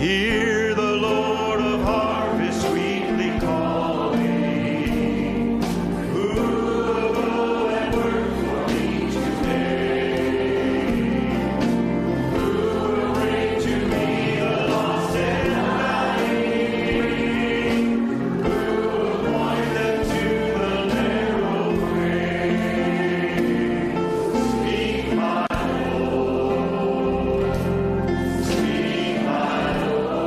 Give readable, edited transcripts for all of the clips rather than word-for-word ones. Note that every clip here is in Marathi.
Hear the Lord of harvest sweetly calling. Who will go and work for me today? Who will bring to me the lost and dying? Who will point them to the narrow way? Speak, my Lord. Speak, my Lord.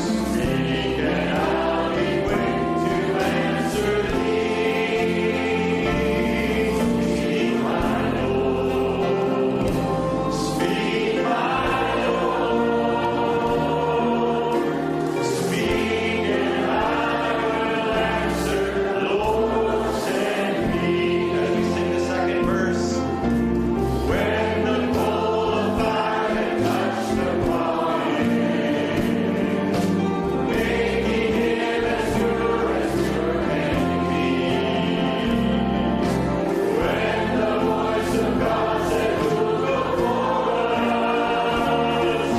Speak, and I'll be quick to answer thee. Speak, my Lord. Speak, my Lord. Speak, and I will answer. Lord, send me. As we sing the second verse. When the coal of fire had touched the pine, making him as pure can be. When the voice of God said, "Who will for us?"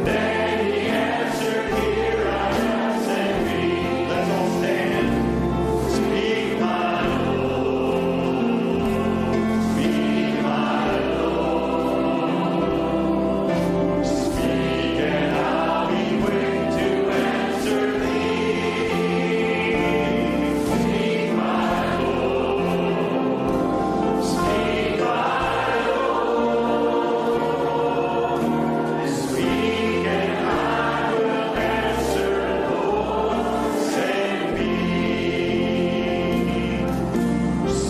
Then he answered, "Here I am, send me." Let's all stand. Speak, my Lord. Speak, my Lord. Speak, and I'll be quick to answer thee. Speak, my Lord. Speak, my Lord. Speak, and I will answer. Lord, send me.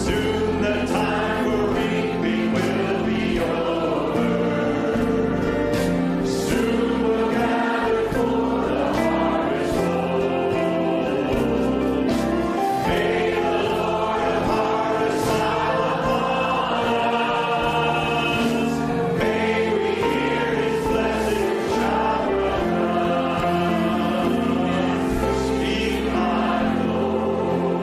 Soon the time for reaping will be over. Soon we'll gather for the harvest fold. May the Lord of harvest smile upon us. May we hear his blessed shower above. Speak, my Lord.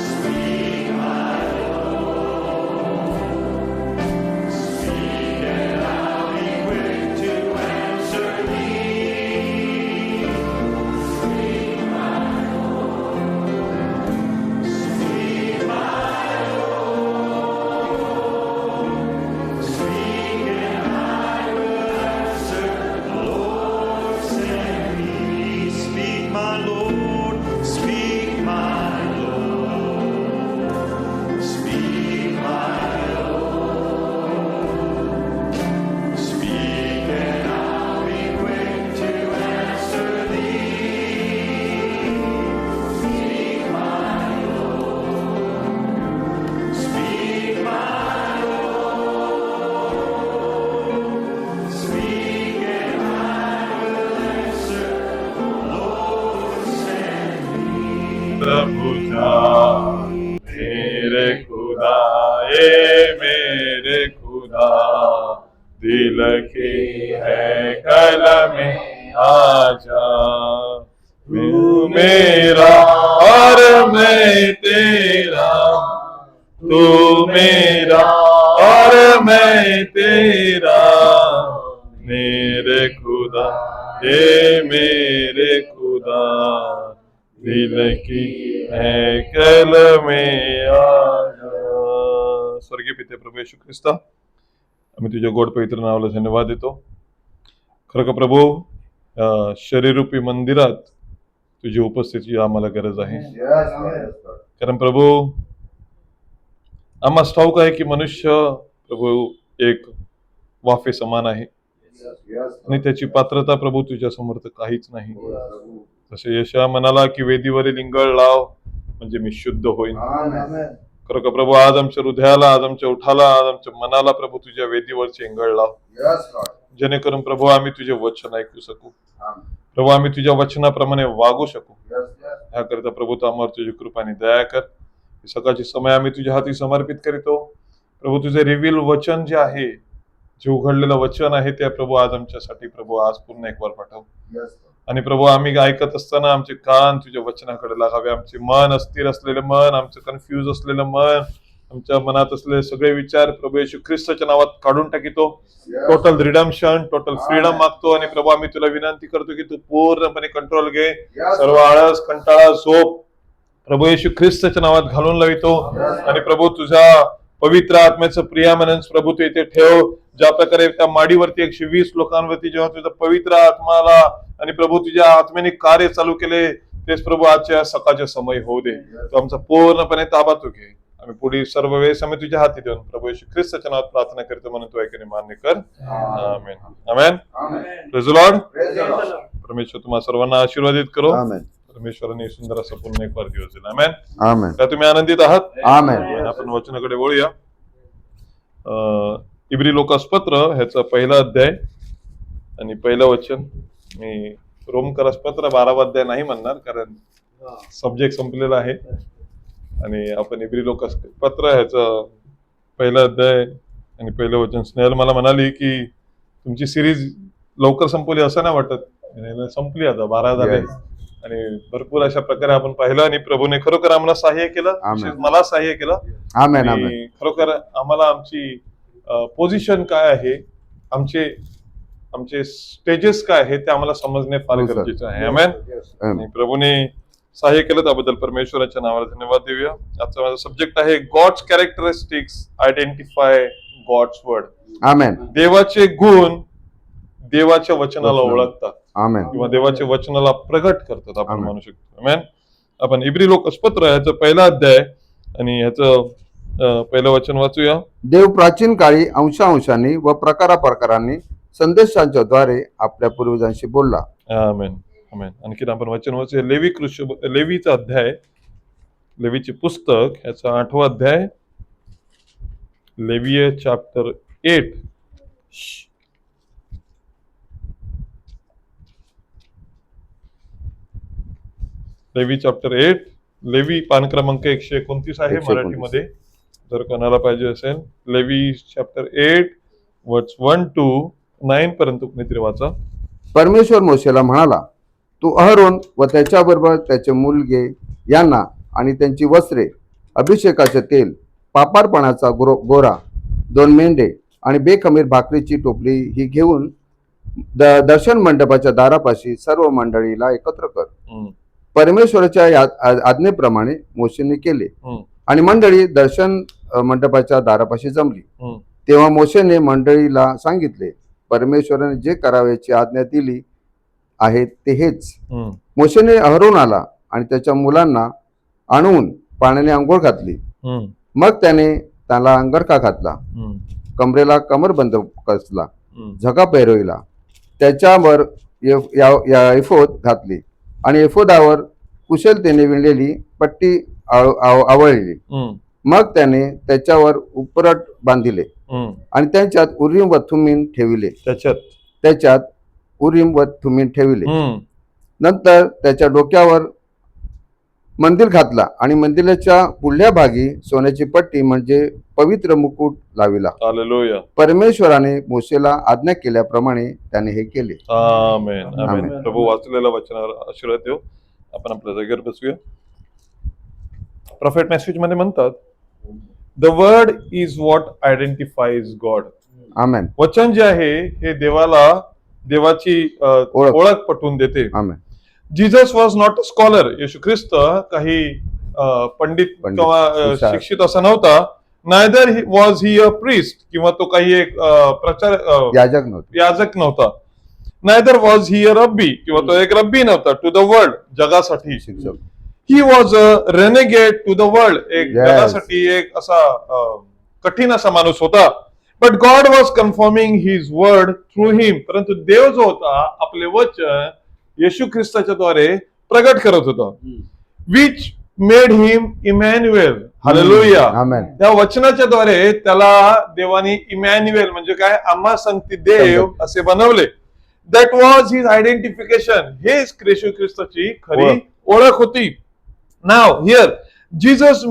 Speak, my Lord. Speak, and I'll be quick to answer thee. Speak, my Lord. Speak, my Lord. Speak, and I will answer. Lord, send me. Speak, my Lord. Speak, my Lord. Speak, my Lord. Speak, and I'll be quick to answer thee. Speak, my Lord. Speak, my Lord. Speak, and I will answer. Lord, send me. प्रभु जा मेरे खुदा, ए मेरे खुदा, दिल की है कल में आजा। तू मेरा और मैं तेरा, तू मेरा और मैं तेरा, मेरे खुदा, ए मेरे खुदा, दिल की है कल में आजा। स्वर्गीय पिते प्रभू येशू ख्रिस्ता, आम्ही तुझ्या गोड पवित्र नावाला धन्यवाद देतो. खरं का प्रभू, शरीररूपी मंदिरात तुझी उपस्थितीची आम्हाला गरज आहे. कारण प्रभू, आम्हाला ठाऊक आहे की मनुष्य प्रभू एक वाफे समान आहे आणि त्याची पात्रता प्रभू तुझ्या समोर तर काहीच नाही. जसे यशा म्हणाला की वेदीवरील इंगळ लाव म्हणजे मी शुद्ध होईन. खरं का प्रभू, आज आमच्या हृदयाला, आज आमच्या उठाला, आज आमच्या मनाला प्रभू तुझ्या वेदीवरचे इंगळ लाव, जेणेकरून प्रभू आम्ही तुझे वचन ऐकू शकू. प्रभू, आम्ही तुझ्या वचनाप्रमाणे वागू शकू. ह्याकरिता प्रभू तू आम्हाला तुझी कृपाने दया कर. सकाळची समय आम्ही तुझ्या हाती समर्पित करीतो. प्रभू, तुझे रिव्हील वचन जे आहे, जे उघडलेलं वचन आहे, ते प्रभू आज आमच्यासाठी प्रभू आज पुन्हा एक वर पाठव. आणि प्रभू, आम्ही ऐकत असताना आमचे कान तुझ्या वचनाकडे लागावे. आमचे मन अस्थिर असलेलं मन, आमचं कन्फ्युज असलेलं मन, आमच्या मनात असलेले सगळे विचार प्रभू येशू ख्रिस्ताच्या नावात काढून टाकितो. टोटल रिडम्पशन, टोटल फ्रीडम मागतो. आणि प्रभू आम्ही तुला विनंती करतो की तू पूर्णपणे कंट्रोल घे. सर्व आळस, कंटाळा, झोप प्रभू येशू ख्रिस्ताच्या नावात घालून लावितो. आणि प्रभू तुझ्या पवित्र आत्म्याचं प्रियामनस प्रभू तू इथे ठेव. ज्या प्रकारे त्या माडीवरती 120 लोकांवरती जेव्हा तुझा पवित्र आत्माला आणि प्रभू तुझ्या आत्म्याने कार्य चालू केले, तेच प्रभू आजच्या सकाळच्या समय होऊ दे. तो आमचा पूर्णपणे ताबा तू घे. आम्ही पुढील सर्व वेळेस आम्ही तुझ्या हाती देऊन प्रभू येशू ख्रिस्ताच्या नावात प्रार्थना करतो म्हणून तू ऐकणे मान्य कर. Amen. Amen. Praise the Lord. परमेश्वर तुम्हा सर्वांना आशीर्वादित करो. परमेश्वराने सुंदर असा पूर्ण एक दिवस दिला. आमेन. आमेन. का तुम्ही आनंदित आहात? आमेन. आपण वचनाकडे वळूया. इब्री लोकास पत्र ह्याचा पहिला अध्याय आणि पहिलं वचन. मी रोमकरास पत्र 12वा अध्याय नाही म्हणणार कारण सब्जेक्ट संपलेला आहे. आणि आपण इब्री लोकास पत्र ह्याचं पहिला अध्याय आणि पहिलं वचन. स्नेहल मला म्हणाली की तुमची सिरीज लवकर संपवली असं नाही वाटत. संपली आता 12 झाले आणि भरपूर अशा प्रकारे आपण पाहिलं. आणि प्रभूने खरोखर आम्हाला सहाय्य केलं, मला सहाय्य केलं. आणि खरोखर आम्हाला आमची पोझिशन काय आहे, आमचे स्टेजेस काय आहे ते आम्हाला समजणे फार गरजेचं आहे. आमेन. आणि प्रभूने सहाय्य केलं त्याबद्दल परमेश्वराच्या नावाला धन्यवाद देऊया. आजचा माझा सब्जेक्ट आहे God's characteristics identify God's word. Amen. देवाचे गुण देवाच्या वचनाला ओळखतात. आमेन. किंवा देवाच्या वचनाला प्रगट करतात आपण म्हणू शकतो. आमेन. आपण इब्री लोकास पत्र ह्याचं पहिला अध्याय आणि ह्याचं पहिलं वचन वाचूया. देव प्राचीन काळी अंशांशांनी व प्रकारांनी संदेशांच्या द्वारे आपल्या पूर्वजांशी बोलला. आमेन. आमेन. आणखी आपण वचन वाचूया. लेवीचा अध्याय, लेवीचे पुस्तक ह्याचा 8वा अध्याय, लेवीय चॅप्टर 8. लेवी चॅप्टर 8, लेवी पान क्रमांक 129 आहे मराठीमध्ये जर कोणाला पाहिजे असेल. लेवी चॅप्टर 8 वर्स 1 to 9 पर्यंत कुणीतरी वाचा. परमेश्वर मोशेला म्हणाला, तू अहरोन व त्याच्याबरोबर त्याचे मुलगे यांना आणि त्यांची वस्त्रे, अभिषेकाचे तेल, पापारपणाचा गोरा, 2 मेंढे आणि बेखमीर भाकरीची टोपली ही घेऊन दर्शन मंडपाच्या दारापाशी सर्व मंडळीला एकत्र कर. परमेश्वराच्या आज्ञेप्रमाणे मोशेने केले. आणि मंडळी दर्शन मंडपाच्या दारापाशी जमली. तेव्हा मोशेने मंडळीला सांगितले, परमेश्वराने जे करावयाची आज्ञा दिली आहे ते हेच. मोशेने अहरोनाला आणि त्याच्या मुलांना आणून पाण्याने आंघोळ घातली. मग त्याला अंगरखा घातला, कमरेला कमरबंद कसला, झगा पेरविला, त्याच्यावर एफोद घातली आणि एफोदावर कुशलतेने विणलेली पट्टी आवळली. मग त्याने त्याच्यावर उपरट बांधिले आणि त्यांच्यात उरीम व थुमीम ठेविले. त्याच्यात उरीम व थुमीम ठेविले. नंतर त्याच्या डोक्यावर मंदिर घातला आणि मंदिराच्या पुढल्या भागी सोन्याची पट्टी म्हणजे पवित्र मुकुट लाविला. हालेलुया. परमेश्वराने मोशेला आज्ञा केल्याप्रमाणे त्याने हे केले. आमेन. आमेन. प्रभू वाचलेल्या वचनावर आशीर्वाद देऊ. आपण आपल्या जागेवर बसूया. प्रॉफेट मेसेज मध्ये म्हणतात, the word is what identifies God. Amen. वचन जे आहे हे देवाची ओळख पटवून देते. Amen. Jesus was not a scholar. येशू ख्रिस्त काही पंडित किंवा शिक्षित असा नव्हता. Neither was he a priest, किंवा तो काही एक याजक नव्हता. नायदर वॉज ही अ रब्बी, किंवा तो एक रब्बी नव्हता. टू द वर्ल्ड, जगासाठी. He was a renegade to the world. एक जगासाठी एक असा कठीण असा माणूस होता. But God was confirming his word through him. परंतु देव जो होता आपले वचन येशू ख्रिस्ताच्या द्वारे प्रगट करत होता. Which made him Emmanuel. Hallelujah. त्या वचनाच्या द्वारे त्याला देवानी इमॅन्युएल म्हणजे काय, आम्हा संगती देव असे बनवले. That was his identification. हेच येशू ख्रिस्ताची खरी ओळख होती. Now here Jesus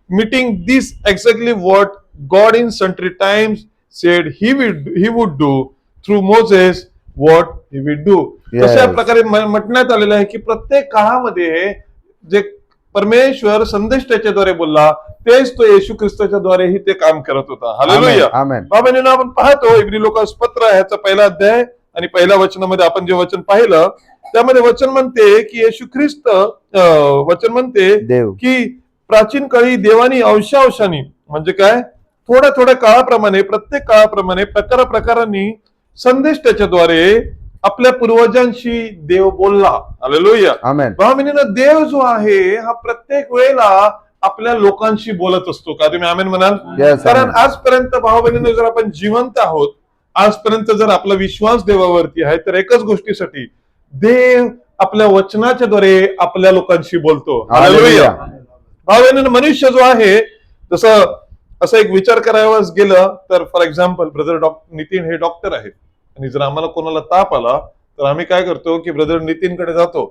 meeting this exactly what God in sundry times said he would do through Moses, what he would do. तशा प्रकारे म्हटण्यात आलेलं आहे की प्रत्येक काळामध्ये जे परमेश्वर संदेष्टाच्या द्वारे बोलला, तेच तो येशू ख्रिस्ताच्या द्वारेही ते काम करत होता. हालेलुया. आमेन. बाबांनो, आपण पाहतो इब्री लोकांस पत्र ह्याचा पहिला अध्याय आणि पहिल्या वचनामध्ये आपण जे वचन पाहिलं त्यामध्ये वचन म्हणते की येशू ख्रिस्त वचन म्हणते देव की प्राचीन काळी देवानी अंशांशाने म्हणजे काय थोड्या थोड्या काळाप्रमाणे प्रत्येक काळाप्रमाणे प्रकारांनी संदेष्टाच्या द्वारे आपल्या पूर्वजांशी देव बोलला. हालेलुया. आमेन. भावबहिणींनो, देव जो आहे हा प्रत्येक वेळेला आपल्या लोकांशी बोलत असतो. का तुम्ही आमेन म्हणाल? Yes, कारण आमेन. आजपर्यंत भावबहिणींनो, जर आपण जिवंत आहोत, आजपर्यंत जर आपला विश्वास देवावरती आहे, तर एकच गोष्टीसाठी देव आपल्या वचनाच्या द्वारे आपल्या लोकांशी बोलतो. हालेलुया. भावबहिणींनो, मनुष्य जो आहे जसं असं एक विचार करावाच गेलं तर फॉर एक्झाम्पल ब्रदर नितीन हे डॉक्टर आहेत आणि जर आम्हाला कोणाला ताप आला तर आम्ही काय करतो की ब्रदर नितीनकडे जातो.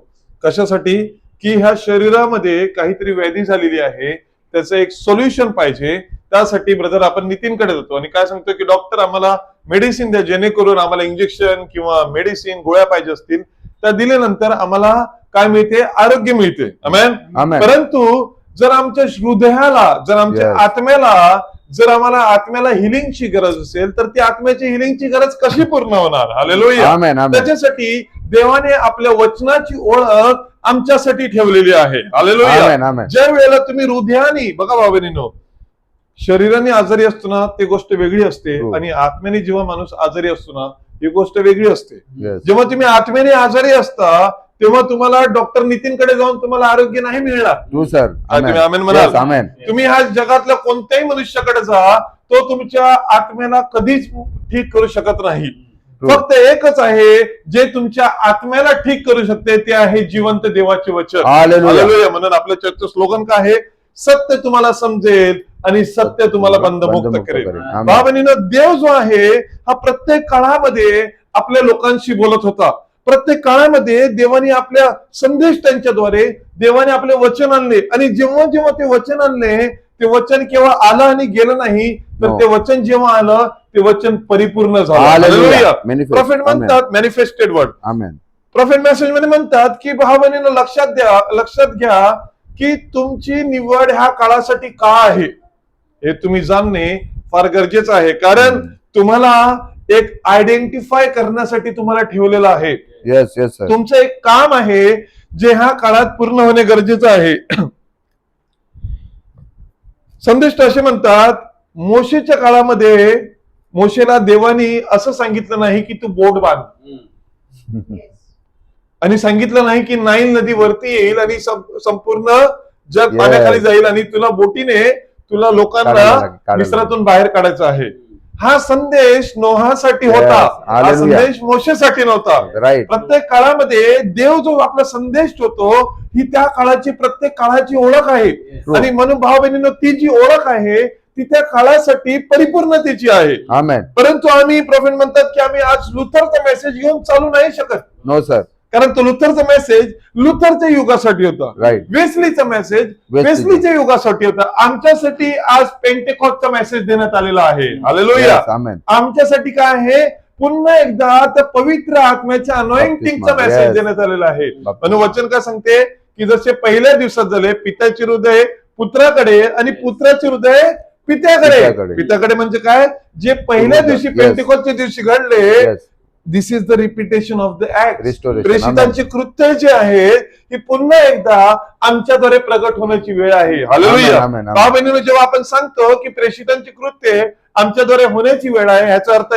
कशासाठी? की ह्या शरीरामध्ये काहीतरी व्याधी झालेली आहे, त्याचं एक सोल्युशन पाहिजे, त्यासाठी ब्रदर आपण नितीनकडे जातो आणि काय सांगतो की डॉक्टर आम्हाला मेडिसिन द्या, जेणेकरून आम्हाला इंजेक्शन किंवा मेडिसिन गोळ्या पाहिजे असतील त्या दिल्यानंतर आम्हाला काय मिळते? आरोग्य मिळते. आमेन. आमेन. परंतु जर आमच्या हृदयाला, जर आमच्या Yes. आत्म्याला, जर आम्हाला आत्म्याला हिलिंगची गरज असेल तर ती आत्म्याची हिलिंगची गरज कशी पूर्ण होणार? हालेलुया. आमेन. आमेन. त्याच्यासाठी देवाने आपल्या वचनाची ओळख आमच्यासाठी ठेवलेली आहे. हालेलुया. आमेन. आमेन. ज्या वेळेला तुम्ही हृदयाने बघा भावबहिणींनो, शरीराने आजारी असतो ना ती गोष्ट वेगळी असते हो. आणि आत्म्याने जेव्हा माणूस आजारी असतो ना ही गोष्ट वेगळी असते. Yes. जेव्हा तुम्ही आत्म्याने आजारी असता तेव्हा तुम्हाला डॉक्टर नितीनकडे जाऊन तुम्हाला आरोग्य नाही मिळणार. तू सर. तुम्ही आमेन म्हणाल? Yes, आमेन. तुम्ही ह्या जगातल्या कोणत्याही मनुष्याकडे जा, तो तुमच्या आत्म्याला कधीच ठीक करू शकत नाही. True. फक्त एकच आहे जे तुमच्या आत्म्याला ठीक करू शकते, ते आहे जिवंत देवाचे वचन. Hallelujah. हालेलुया. म्हणून आपल्या चर्चचं स्लोगन काय आहे? सत्य तुम्हाला समजेल आणि सत्य तुम्हाला बंधमुक्त करेल. आमेन. भावबहिणींनो, देव जो आहे हा प्रत्येक काळामध्ये आपल्या लोकांशी बोलत होता. प्रत्येक काळामध्ये देवाने आपल्या संदेश त्यांच्याद्वारे देवाने आपले वचन आणले आणि जेव्हा जेव्हा ते वचन आणले ते वचन केव्हा आलं आणि गेलं नाही, तर No. ते वचन जेव्हा आलं ते वचन परिपूर्ण झालं. Hallelujah. हालेलुया. Manifest. प्रॉफेट म्हणतात मॅनिफेस्टेड वर्ड. आमेन. प्रॉफेट मेसेज मध्ये म्हणतात की भावबहिणींनो, लक्षात घ्या की तुमची निवड ह्या काळासाठी का आहे हे तुम्ही जाणणे फार गरजेचं आहे. कारण तुम्हाला एक आयडेंटिफाय करण्यासाठी तुम्हाला ठेवलेलं आहे. Yes yes sir. तुमचं एक काम आहे जे ह्या काळात पूर्ण होणे गरजेचं आहे. संदेश असे म्हणतात, मोशेच्या काळामध्ये मोशेला देवानी असं सांगितलं नाही की तू बोट बांध आणि सांगितलं नाही की नाईल नदी वरती येईल आणि संपूर्ण जग Yes. पाण्याखाली जाईल आणि तुला बोटीने तुला लोकांना मिस्रातून बाहेर काढायचं आहे. हा संदेश नोहासाठी होता. Yes. हा Hallelujah. संदेश मोशेसाठी नव्हता. राईट. प्रत्येक काळामध्ये देव जो आपला संदेश ठेवतो ही त्या काळाची प्रत्येक काळाची ओळख आहे. True. आणि म्हणून भाव बहिणींनो, ती जी ओळख आहे ती त्या काळासाठी परिपूर्णतेची आहे. आमेन. परंतु आम्ही प्रॉफेट म्हणतात की आम्ही आज लुथरचा मेसेज घेऊन चालू नाही शकत. No sir. कारण तो लुथरचा मेसेज लुथरच्या युगासाठी होता. राईट. वेस्लीचा मेसेज वेस्लीचा. वेस्लीच्या युगासाठी होता. आमच्यासाठी आज पेंटेकॉस्टचा मेसेज देण्यात आलेला आहे. हालेलुया. Yes, आमेन. आमच्यासाठी काय आहे? पुन्हा एकदा त्या पवित्र आत्म्याच्या अनॉइंटिंगचा Baptism. Message Yes. देण्यात आलेला आहे. Baptism. म्हणून वचन काय सांगते की जसे पहिल्या दिवसात झाले पित्याचे हृदय पुत्राकडे आणि पुत्राचे हृदय पित्याकडे. पित्याकडे म्हणजे काय? जे पहिल्या दिवशी Yes. पेंटेकॉस्टच्या दिवशी घडले, yes. This is the repetition of the act. Restoration. प्रेषितांची कृत्य जे आहे ती पुन्हा एकदा आमच्याद्वारे प्रगट होण्याची वेळ आहे. हालेलुया. Amen, amen. भाव बहिणींनो, जेव्हा आपण सांगतो की प्रेषितांची कृत्य आमच्याद्वारे होण्याची वेळ आहे, ह्याचा अर्थ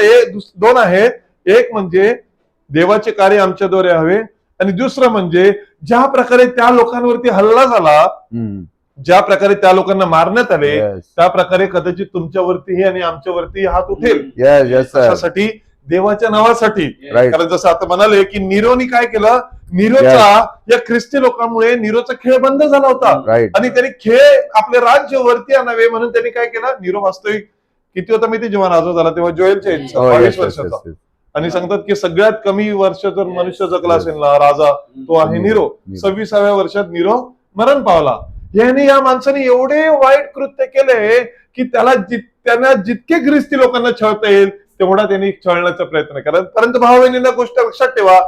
दोन आहेत. एक म्हणजे देवाचे कार्य आमच्याद्वारे हवे आणि दुसरं म्हणजे ज्या प्रकारे त्या लोकांवरती हल्ला झाला, हम्म. ज्या प्रकारे त्या लोकांना मारण्यात आले, Yes. त्या प्रकारे कदाचित तुमच्यावरतीही आणि आमच्यावरती हात उठेल. Yes yes sir. त्यासाठी देवाच्या नावासाठी. राईट. कारण जसं आता म्हणाले की निरोनी काय केलं? निरोचा या ख्रिस्ती लोकांमुळे निरोचा खेळ बंद झाला होता राईट. आणि त्यांनी खेळ आपले राज्य वरती आणावे म्हणून त्यांनी काय केलं? निरो वास्तविक किती होता माहिती? जेव्हा राजा झाला तेव्हा जोएलच्या एजचा, Oh, 22 yes, yes, वर्षाचा. yes, yes. आणि सांगतात की सगळ्यात कमी वर्ष जर मनुष्य जगला असेल ना राजा, तो आहे निरो. 26व्या वर्षात निरो मरण पावला. याने या माणसाने एवढे वाईट कृत्य केले की त्यांना जितके ख्रिस्ती लोकांना छळता येईल तेवढा त्यांनी छळण्याचा प्रयत्न केला. परंतु भाव बहिणींना गोष्ट लक्षात ठेवा,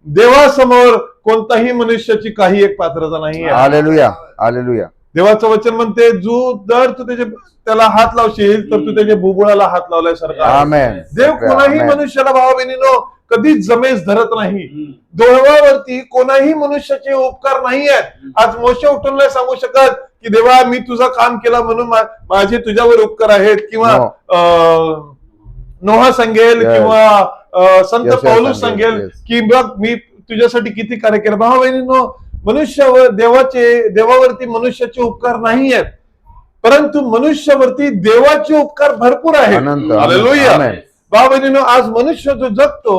देवासमोर कोणताही मनुष्याची काही एक पात्रता नाही आहे. हालेलुया हालेलुया देवाचं वचन म्हणते जर तू त्याला हात लावशील तर तू त्याच्या बुबुळाला हात लावल्यासारखा आहे. आमेन देव कोणाही आमेन. मनुष्याला भावा बहिणीनो कधीच जमेस धरत नाही. देवावरती कोणाही मनुष्याचे उपकार नाही आहेत. आज मोशे उठून नाही सांगू शकत की देवा मी तुझं काम केलं म्हणून माझे तुझ्यावर उपकार आहेत, किंवा नोहा सांगेल Yes. किंवा संत Yes, yes, पौलुस सांगेल. सांगेल Yes. की बघ मी तुझ्यासाठी किती कार्य केलं. भावा बहिणीनो मनुष्यावर देवावरती मनुष्याचे उपकार नाही आहेत, परंतु मनुष्यावरती देवाचे उपकार भरपूर आहेत. अनंत. हालेलुया. आमेन. भावा बहिणीनो आज मनुष्य जो जगतो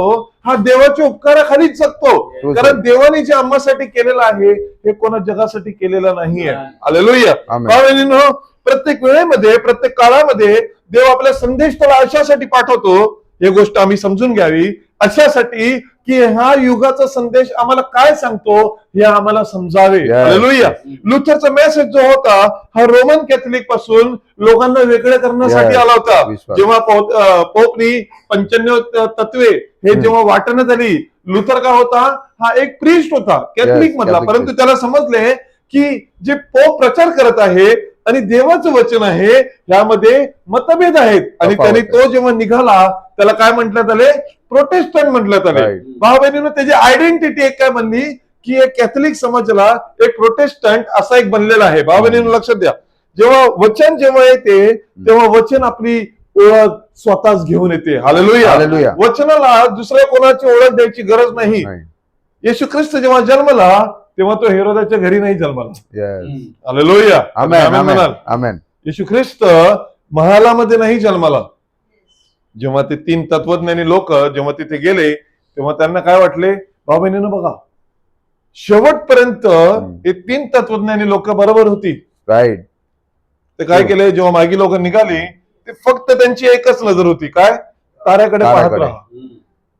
हा देवाच्या उपकाराखालीच जगतो, हो, कारण सर. देवाने जे आम्हासाठी केलेलं आहे हे कोणा जगासाठी केलेलं नाहीये. हालेलुया. आमेन. भावा बहिणीनो प्रत्येक वेळेमध्ये प्रत्येक काळामध्ये देव आपला संदेश त्याला अशासाठी पाठवतो, ही गोष्ट आम्ही समजून घ्यावी, अशासाठी की हा युगाचा संदेश आम्हाला काय सांगतो हे आम्हाला समजावे. Yes. हालेलुया. लुथरचा मेसेज जो होता हा रोमन कॅथलिक पासून लोकांना वेगळे करण्यासाठी Yes. आला होता. विश्वास. जेव्हा पोपनी 95 तत्वे हे जेव्हा वाटण्यात आली, लुथर का होता, हा एक प्रिस्ट होता कॅथलिक Yes, मधला, Catholic परंतु priest. त्याला समजले की जे पोप प्रचार करत आहे आणि देवाचं वचन आहे यामध्ये मतभेद आहेत, आणि तफावत त्यांनी आहे. तो जेव्हा निघाला त्याला काय म्हटलं आले, प्रोटेस्टंट म्हटलं आले. Right. भाऊ बहिणीनं त्याची आयडेंटिटी एक काय बनली की एक कॅथलिक समाजाला एक प्रोटेस्टंट असा एक बनलेला आहे. भाऊ बहिणीनं लक्षात द्या, जेव्हा वचन जेव्हा येते तेव्हा वचन आपली ओळख स्वतःच घेऊन येते. हालेलुया. हालेलुया. वचनाला दुसऱ्या कोणाची ओळख द्यायची गरज नाही. नाही. येशू ख्रिस्त जेव्हा जन्मला तेव्हा तो हेरोदाच्या घरी नाही जन्मला. Yes. हालेलुया. आमेन आमेन आमेन म्हणाल. आमेन येशू ख्रिस्त महालामध्ये नाही जन्माला. जेव्हा ते 3 तत्वज्ञानी लोक जेव्हा तिथे गेले तेव्हा त्यांना काय वाटले, भाऊ बहिणीनं बघा शेवटपर्यंत हे 3 तत्वज्ञानी लोक बरोबर होती. राईट ते काय केले, जेव्हा मागी लोक निघाली ते फक्त त्यांची एकच नजर होती, काय, ताऱ्याकडे पाहत ताऱ्याकडे. राहा.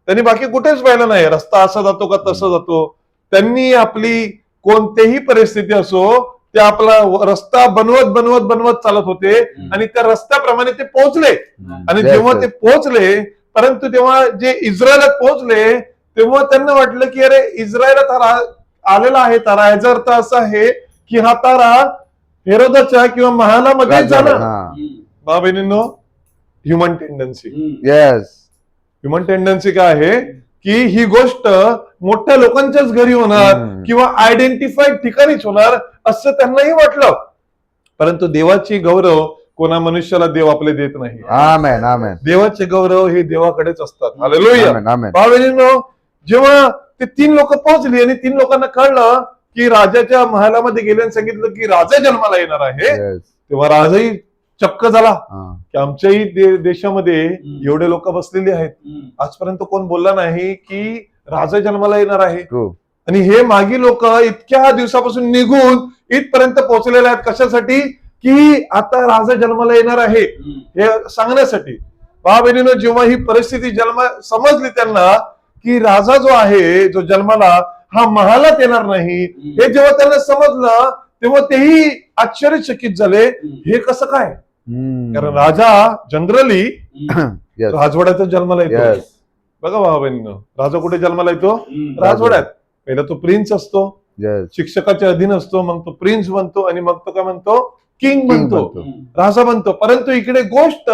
त्यांनी बाकी कुठेच पाहिलं नाही, रस्ता असा जातो का तसा जातो. त्यांनी आपली कोणतीही परिस्थिती असो ते आपला रस्ता बनवत चालत होते आणि त्या रस्त्याप्रमाणे ते पोहोचले. आणि Yes, जेव्हा yes. ते पोहोचले, परंतु तेव्हा जे इस्रायलात पोहोचले तेव्हा त्यांना वाटलं की अरे इस्रायलात आलेला आहे तारा, याचा अर्थ असा आहे की हा तारा हेरोदाच्या किंवा महालामध्ये जाणार. भाऊ बहिणींनो, human tendency yes human tendency काय आहे की ही गोष्ट मोठ्या लोकांच्याच घरी होणार किंवा आयडेंटिफाईड ठिकाणीच होणार असं त्यांनाही वाटलं. परंतु देवाची गौरव कोणा मनुष्याला देव आपले देत नाही. आमेन आमेन देवाचे गौरव हे देवाकडेच असतात. हालेलुया. आमेन आमेन भाऊ बहिणींनो, जेव्हा ते 3 लोक पोहोचली आणि 3 लोकांना कळलं की राजाच्या महालामध्ये गेले आणि सांगितलं की राजा जन्माला येणार आहे, Yes. तेव्हा राजाही चक्क झाला हा. की आमच्याही देशामध्ये एवढे लोक बसलेले आहेत, आजपर्यंत कोण बोलला नाही की राजा जन्माला येणार आहे. True. आणि हे मागी लोक इतक्या दिवसापासून निघून इथपर्यंत पोहोचलेले आहेत, कशासाठी की आता राजा जन्माला येणार आहे हे सांगण्यासाठी. भाऊ बहिणीनं, जेव्हा ही परिस्थिती समजली त्यांना की राजा जो आहे जो जन्माला हा महालात येणार नाही, हे जेव्हा त्यांना समजलं तेव्हा तेही आश्चर्यचकित झाले, हे कसं काय, कारण राजा जनरली Yes. राजवाड्यात जन्माला येतो. Yes. बघा भाऊ बहिणीनं, राजा कुठे जन्माला येतो, राजवाड्यात. पहिला तो प्रिन्स असतो, Yes. शिक्षकाच्या अधीन असतो, मग तो प्रिन्स बनतो आणि मग तो काय म्हणतो, किंग बनतो, बनतो. राजा बनतो. परंतु इकडे गोष्ट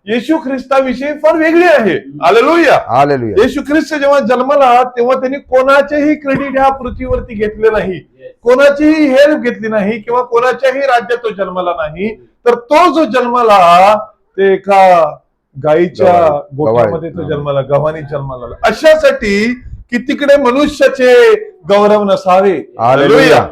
येशू ख्रिस्ताविषयी फार वेगळी आहे. हालेलुया. हालेलुया. येशू ख्रिस्त जेव्हा जन्माला तेव्हा त्यांनी कोणाचेही क्रेडिट ह्या पृथ्वीवरती घेतले नाही, कोणाचीही हेल्प घेतली नाही किंवा कोणाच्याही राज्यात तो जन्माला नाही. तर तो जो जन्माला ते एका गायीच्या गोठ्यामध्ये तो जन्माला, गव्हाणी जन्माला आला. अशासाठी की तिकडे मनुष्याचे गौरव नसावे. हालेलुया.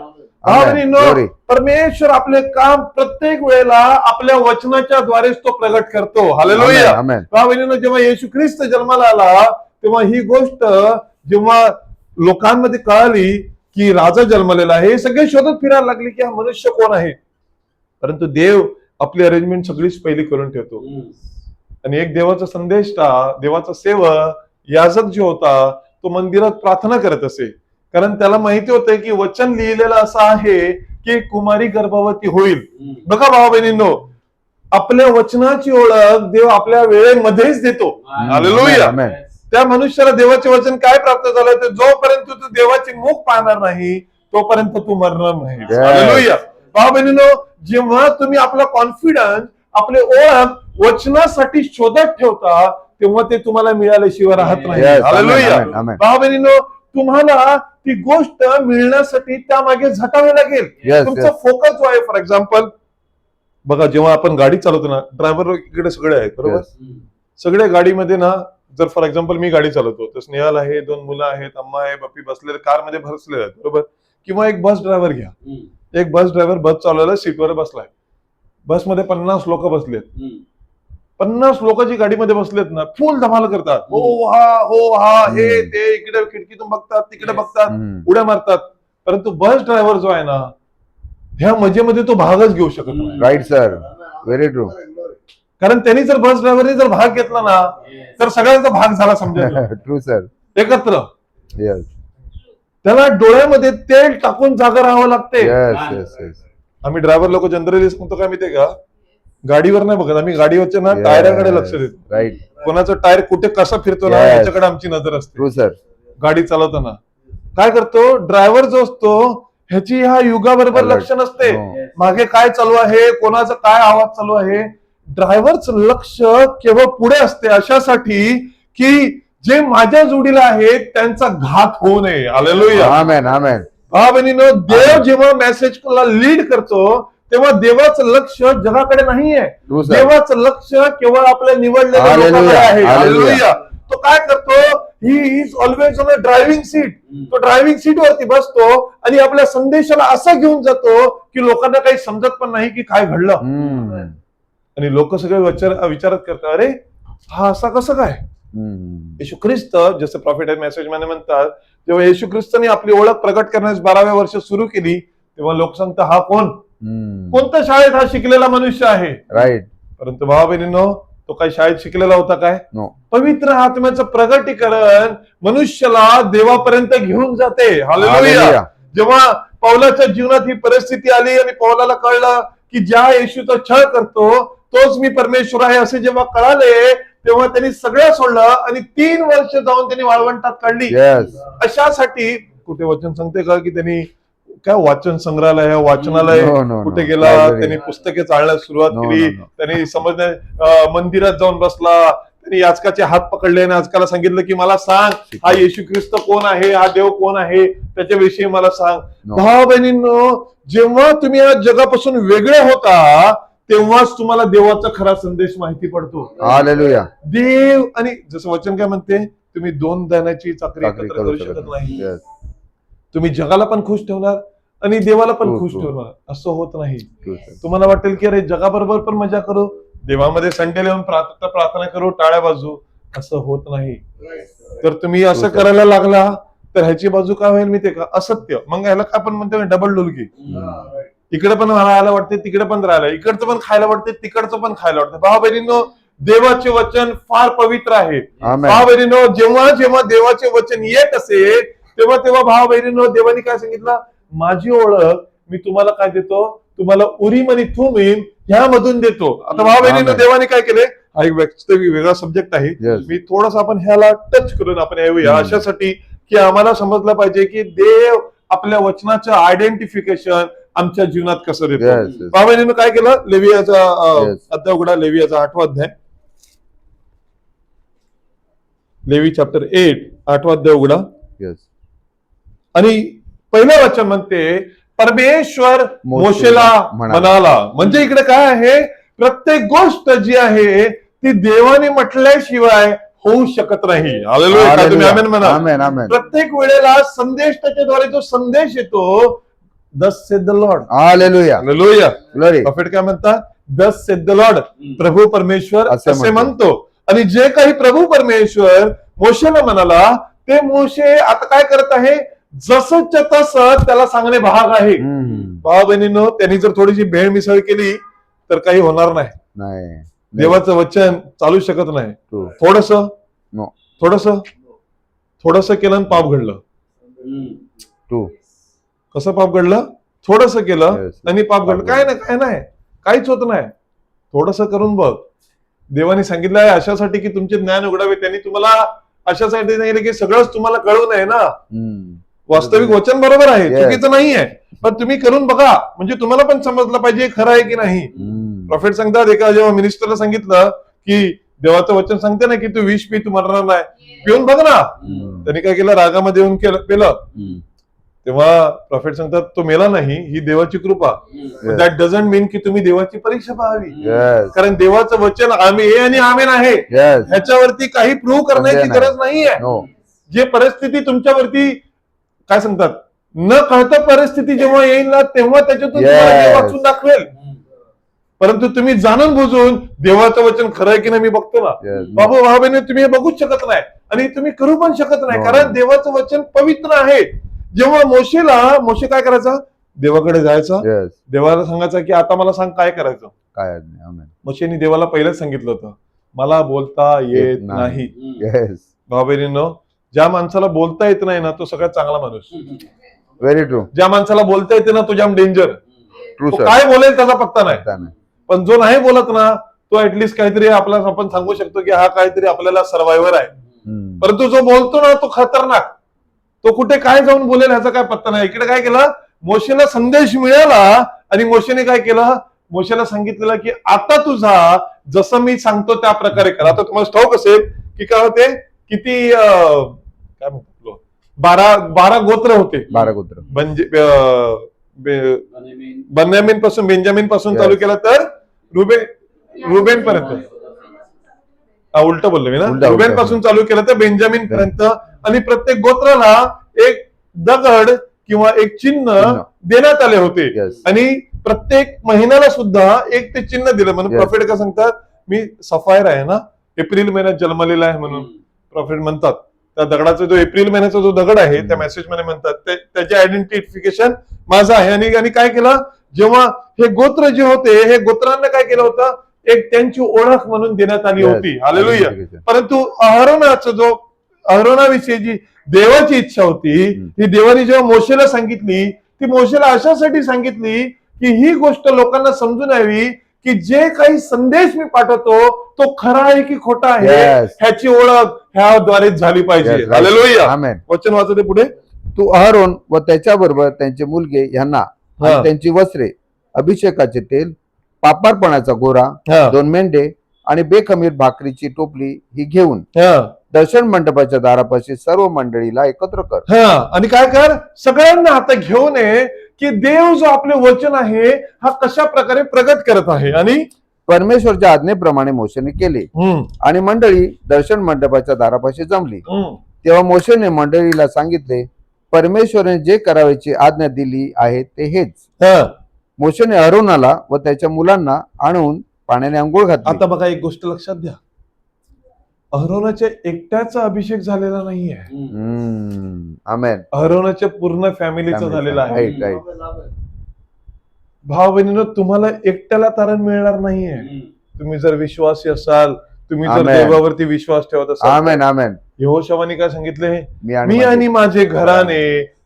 Glory. परमेश्वर आपले काम प्रत्येक वेळेला आपल्या वचनाच्या द्वारेच तो प्रगट करतो. हालेलुया. Amen. भाऊ जेव्हा येशू ख्रिस्त जन्माला आला तेव्हा ही गोष्ट जेव्हा लोकांमध्ये कळाली की राजा जन्मलेला आहे, हे सगळे शोधत फिरायला लागले की हा मनुष्य कोण आहे. परंतु देव आपली अरेंजमेंट सगळीच पहिली करून ठेवतो. आणि एक देवाचा संदेश, देवाचा सेवक याजक जो होता तो मंदिरात प्रार्थना करत असे, कारण त्याला माहिती होतं की वचन लिहिलेलं असं आहे की कुमारी गर्भवती होईल. बघा भाऊ बहिणींनो, आपल्या वचनाची ओळख देव आपल्या वेळेमध्येच देतो. हालेलुया. Amen. त्या मनुष्याला देवाचे वचन काय प्राप्त झालं तर जोपर्यंत तू देवाचे मुख पाहणार नाही तोपर्यंत तू मरणार नाही. Yes. हालेलुया. भाऊ बहिणीनो, जेव्हा तुम्ही आपला कॉन्फिडन्स आपले ओळख वचनासाठी शोधत ठेवता तेव्हा ते तुम्हाला मिळाल्याशिवाय राहत नाही. Yes. हालेलुया. Amen. Amen. भाऊ बहिणीनो, तुम्हाला ती गोष्ट मिळण्यासाठी त्यामागे झटावे लागेल. Yes, तुमचा yes. फोकस जो आहे, फॉर एक्झाम्पल बघा, जेव्हा आपण गाडी चालवतो ना, ड्रायव्हर इकडे सगळे आहेत बरोबर. Yes. सगळ्या गाडीमध्ये ना, जर फॉर एक्झाम्पल मी गाडी चालवतो तर स्नेहल आहे, 2 मुलं आहेत, अम्मा आहे, बप्पी बसलेले कारमध्ये बसलेले आहेत बरोबर. किंवा एक बस ड्रायव्हर घ्या, एक बस ड्रायव्हर बस चालवायला सीटवर बसलाय, बसमध्ये 50 लोक बसलेत, 50 लोक जी गाडीमध्ये बसलेत ना, फुल धमाल करतात, हो हा हे ते, इकडे खिडकीतून बघतात, तिकडे बघतात, उड्या मारतात. परंतु बस ड्रायव्हर जो आहे ना, ह्या मजेमध्ये तो भागच घेऊ शकत नाही. Right sir, very true. कारण त्यांनी जर बस ड्रायव्हरने जर भाग घेतला ना तर सगळ्यांचा भाग झाला समजायचा ट्रू सर. एकत्र. येस त्याला डोळ्यामध्ये तेल टाकून जागा राहावं लागते. Yes yes yes. आम्ही ड्रायव्हर लोक जनरली म्हणतो काय माहितीये का, गाडीवर नाही बघत आम्ही, गाडीवरच्या ना टायराकडे लक्ष देतो. राईट. कोणाचं टायर कुठे कसं फिरतो ना Yes. याच्याकडे आमची नजर असते. True sir. गाडी चालवताना काय करतो ड्रायव्हर जो असतो ह्याची ह्या युगाबरोबर Alert. लक्ष नसते, No. मागे काय चालू आहे, कोणाचा काय आवाज चालू आहे. ड्रायव्हरचं लक्ष केवळ पुढे असते, अशासाठी की जे माझ्या जोडीला आहेत त्यांचा घात होऊ नये. हालेलुया. आमेन आमेन. बहिणीनो, देव जेव्हा मेसेजला लीड करतो तेव्हा देवाचं लक्ष जगाकडे नाहीये. True, sir. देवाचं लक्ष केवळ आपल्या निवडलेल्या Hallelujah. लोकांकडे आहे. Hallelujah. हालेलुया. तो काय करतो, he is always on a driving seat. तो ड्रायव्हिंग सीट वरती बसतो आणि आपल्या संदेशाला असं घेऊन जातो की लोकांना काही समजत पण नाही की काय घडलं. आणि लोक सगळे विचारत करतात, अरे हा असा कसं काय. येशू ख्रिस्त, जसं प्रॉफिट मेसेज मध्ये म्हणतात, जेव्हा येशू ख्रिस्ताने आपली ओळख प्रकट करण्यास 12व्या वर्ष सुरू केली तेव्हा लोक सांगतात हा कोण, कोणत्या शाळेत हा शिकलेला मनुष्य आहे. राईट. परंतु भावा बहिणींनो, तो काही शाळेत शिकलेला होता काय. नो. पवित्र आत्म्याचं प्रगटीकरण मनुष्याला देवापर्यंत घेऊन जाते. हालेलुया. जेव्हा पौलाच्या जीवनात ही परिस्थिती आली आणि पौलाला कळलं की ज्या येशूचा छळ करतो तोच मी परमेश्वर आहे असे जेव्हा कळाले तेव्हा त्यांनी सगळं सोडलं आणि 3 वर्ष जाऊन त्यांनी वाळवंटात काढली. येस. अशासाठी कुठे वचन सांगते का की त्यांनी काय वाचन संग्रहालय, वाचनालय No, no, कुठे no. गेला, Library. त्यांनी पुस्तके चालण्यास सुरुवात No, केली. no, no. त्यांनी मंदिरात जाऊन बसला, त्यांनी याचकाचे हात पकडले आणि याचकाला सांगितलं की मला सांग हा येशू ख्रिस्त कोण आहे, हा देव कोण आहे, त्याच्याविषयी मला सांग. No. भावा बहिणींनो, जेव्हा तुम्ही या जगापासून वेगळे होता तेव्हाच तुम्हाला देवाचा खरा संदेश माहिती पडतो. हालेलुया. देव, आणि जसं वचन काय म्हणते, तुम्ही 2 दाण्याची चाकरी एकत्र करू शकत नाही. Yes. तुम्ही जगाला पण खुश ठेवणार आणि देवाला पण True, खुश true. ठेवणार, असं होत नाही. True, sir. तुम्हाला वाटेल की अरे जगाबरोबर पण मजा करू, देवामध्ये संडेला येऊन प्रार्थना करू, टाळ्या बाजू, असं होत नाही. तर तुम्ही असं True, sir. करायला लागला तर ह्याची बाजू काय होईल माहितीये का, असत्य. मग ह्याला काय आपण म्हणतो डबल डुलकी. इकडे पण राहायला वाटते, तिकडे पण राहायला, इकडचं पण खायला वाटते, तिकडचं पण खायला वाटते. भावा बहिणींनो, देवाचे वचन फार पवित्र आहे. Amen. भावा बहिणींनो, जेव्हा जेव्हा देवाचे वचन येत असेल तेव्हा तेव्हा भावा बहिणींनो, देवाने काय सांगितलं, माझी ओळख मी तुम्हाला काय देतो, तुम्हाला उरीम आणि थुमीम ह्यामधून देतो. आता भावा बहिणींनो, Amen. देवाने काय केले, हा एक वेगळा सब्जेक्ट आहे. Yes. मी थोडस आपण ह्याला टच करून आपण येऊया अशासाठी की आम्हाला समजलं पाहिजे की देव आपल्या वचनाचं आयडेंटिफिकेशन आमच्या जीवनात कसं देतो. Yes, yes. भावा बहिणींनो, काय केलं, लेवियाचा Yes. अध्याय उघडा, लेवियाचा 8वा अध्याय, लेवी चॅप्टर 8 8वा अध्याय उघडा. येस. आणि पहिलं वचन म्हणते, परमेश्वर मोशेला म्हणाला. म्हणजे इकडे काय आहे, प्रत्येक गोष्ट जी आहे ती देवाने म्हटल्याशिवाय होऊ शकत नाही. हालेलुया. का तुम्ही आमेन म्हणा. आमेन आमेन. प्रत्येक वेळेला संदेश त्याच्याद्वारे जो संदेश येतो, दस sed the Lord. Hallelujah. Hallelujah. Glory. Profit काय म्हणतात, दस सेड द लॉर्ड, प्रभू परमेश्वर असे असे म्हणतो. आणि जे काही प्रभू परमेश्वर मोशेला म्हणाला ते मोशे आता काय करत आहे, जसंच्या तसं त्याला सांगणे भाग आहे. भावा बहिणींनो, त्यांनी जर थोडीशी भेळ मिसळ केली तर काही होणार नाही. नाही. देवाचं वचन चालू शकत नाही. True. थोडस No. थोडस केलं आणि पाप घडलं. True. कसं पाप घडलं, थोडस केलं Yes. आणि पाप घडलं. काय नाही, काहीच होत नाही. थोडस करून बघ. देवाने सांगितलं आहे अशासाठी की तुमचे ज्ञान उघडावे. त्यांनी तुम्हाला अशासाठी सांगितलं की सगळंच तुम्हाला कळून आहे ना. हम्म. वास्तविक वचन बरोबर आहे, Yes. चुकीचं नाही आहे, पण तुम्ही करून बघा, म्हणजे तुम्हाला पण समजलं पाहिजे खरं आहे की नाही. हम्म. प्रॉफिट सांगतात, एका जेव्हा मिनिस्टरला सांगितलं की देवाचं वचन सांगते ना की तू विष पी, तू मरणार नाही, पिऊन बघ ना. हम्म. त्यांनी काय केलं, रागामध्ये येऊन पेलं. हम्म. तेव्हा प्रॉफिट सांगतात तो मेला नाही, ही देवाची कृपा. Yes. दॅट डझंट मीन की तुम्ही देवाची परीक्षा पाहावी. Yes. कारण देवाचं वचन आम्ही हे आणि आमेन आहे, Yes. ह्याच्यावरती काही प्रूव्ह करण्याची म्हणजे नाही. गरज नाहीये. No. जे परिस्थिती तुमच्यावरती काय सांगतात, न कळतं परिस्थिती जेव्हा येईल ना तेव्हा त्याच्यातून तुम्हाला Yes. देव वाचून दाखवेल. परंतु तुम्ही जाणून बुजून देवाचं वचन खरं आहे की नाही मी बघतो ना, Yes. बाबा भावाने तुम्ही हे बघूच शकत नाही आणि तुम्ही करू पण शकत नाही. No. कारण देवाचं वचन पवित्र आहे. जेव्हा मोशे काय करायचा, देवाकडे जायचा, Yes. देवाला सांगायचं की आता मला सांग काय करायचं. काय नाही. Amen. मोशेने देवाला पहिलेच सांगितलं होतं, मला बोलता येत नाही. Yes. भाऊ बहिणींनो, ज्या माणसाला बोलता येत नाही ना तो सगळ्यात चांगला माणूस. Very true. ज्या माणसाला बोलता येते ना तो जाम डेंजर. True, तो sir. काय बोलेल त्याचा पत्ता नाही. पत्ता नाही. पण जो नाही बोलत ना तो ऍटलिस्ट काहीतरी आपल्याला आपण सांगू शकतो की हा काहीतरी आपल्याला सर्वायव्हर आहे. हम्म. परंतु जो बोलतो ना तो खतरनाक, तो कुठे काय जाऊन बोलेल ह्याचा काय पत्ता नाही. इकडे काय केलं, मोशेला संदेश मिळाला आणि मोशेने काय केलं, मोशेला सांगितलेलं की आता तुझा जसं मी सांगतो त्या प्रकारे कर. आता तुम्हाला ठाऊक असेल की काय होते, किती काय म्हणतो 12 गोत्र होते. 12 गोत्र. बन्यामीन पासून, बेंजामीन पासून Yes. चालू केला तर रुबेन पर्यंत. उलट बोललो मी ना, उलटा. रुबेन पासून चालू केलं तर बेंजामीन पर्यंत. आणि प्रत्येक गोत्राला एक दगड किंवा एक चिन्ह चिन्ह. देण्यात आले होते. Yes. आणि प्रत्येक महिन्याला सुद्धा एक ते चिन्ह दिलं. म्हणून Yes. प्रॉफिट का सांगतात, मी सफायर आहे ना, एप्रिल महिन्यात जन्मलेला आहे म्हणून प्रॉफिट म्हणतात. त्या दगडाचा जो एप्रिल महिन्याचा जो दगड आहे त्या मेसेज मध्ये म्हणतात त्याचे आयडेंटिफिकेशन माझं आहे. आणि काय केलं, जेव्हा हे गोत्र जे होते हे गोत्रांना काय केलं होतं, एक त्यांची ओळख म्हणून देण्यात आली Yes. होती. हालेलुया. Identification. परंतु अहरोनाविषयी जी देवाची इच्छा होती ही देवाने जेव्हा मोशेला सांगितली, ती मोशेला अशासाठी सांगितली की ही गोष्ट लोकांना समजून यावी की जे काही संदेश मी पाठवतो तो खरा आहे की खोटा आहे, Yes. ह्याची ओळख ह्याद्वारेच झाली पाहिजे. Yes, right. हालेलुया. Amen. वचन वाचते पुढे. तू अहरोन व त्याच्याबरोबर त्यांचे मुलगे यांना आणि हा. त्यांची वस्त्रे, अभिषेकाचे तेल, पापारपणाचा गोरा, हा. 2 मेंढे आणि बेखमीर भाकरीची टोपली ही घेऊन हा. दर्शन मंडपाच्या दारापाशी सर्व मंडळीला एकत्र कर. हा. आणि काय कर, सगळ्यांना आता घेऊन ये की देव जो आपले वचन आहे हा कशा प्रकारे प्रगट करत आहे. आणि परमेश्वरच्या आज्ञेप्रमाणे मोशेने केले आणि मंडळी दर्शन मंडपाच्या दारापाशी जमली. तेव्हा मोशेने मंडळीला सांगितले, परमेश्वराने जे करावयाची आज्ञा दिली आहे ते हेच. हा. मोशेने अहरोनाला व त्याच्या मुलांना आणून पाण्याने अंघोळ घातली. आता बघा एक गोष्ट लक्षात द्या, अहरोनाच्या एकट्याचा अभिषेक झालेला नाहीये, आमेन. अहरोनाच्या पूर्ण फॅमिलीचा झालेला आहे. Right right. भाव बहिणींनो, तुम्हाला एकट्याला तारण मिळणार नाहीये. तुम्ही जर विश्वासी असाल, तुम्ही जर Amen. देवावरती विश्वास ठेवत असाल. आमेन आमेन. यहोशवाने काय सांगितले, मी माझे- आणि माझे घराने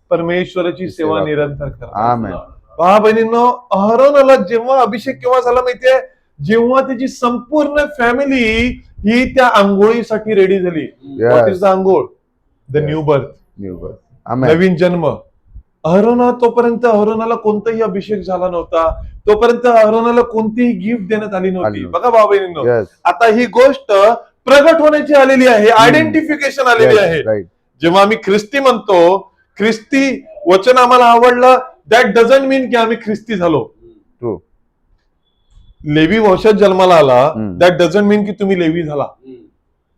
परमेश्वराची सेवा निरंतर करा. आमेन. भाव बहिणींनो, अहरोनाला जेव्हा अभिषेक केव्हा झाला माहितीये, जेव्हा त्याची संपूर्ण फॅमिली ही त्या आंघोळीसाठी रेडी झाली. व्हॉट इज द आंघोळ? द न्यू बर्थ, आमेन. नवीन जन्म. तोपर्यंत अहरोनाला कोणताही अभिषेक झाला नव्हता, तोपर्यंत अहरोनाला कोणतीही गिफ्ट देण्यात आली नव्हती. बघा भाऊ बहिणींनो, Yes. आता ही गोष्ट प्रगट होण्याची आलेली आहे, आयडेंटिफिकेशन आलेली Yes, आहे. right. जेव्हा आम्ही ख्रिस्ती म्हणतो, ख्रिस्ती वचन आम्हाला आवडलं, दॅट डझंट मीन की आम्ही ख्रिस्ती झालो. True. लेवी वंशात जन्माला आला, हम्म. दॅट डझंट मीन की तुम्ही लेवी झाला.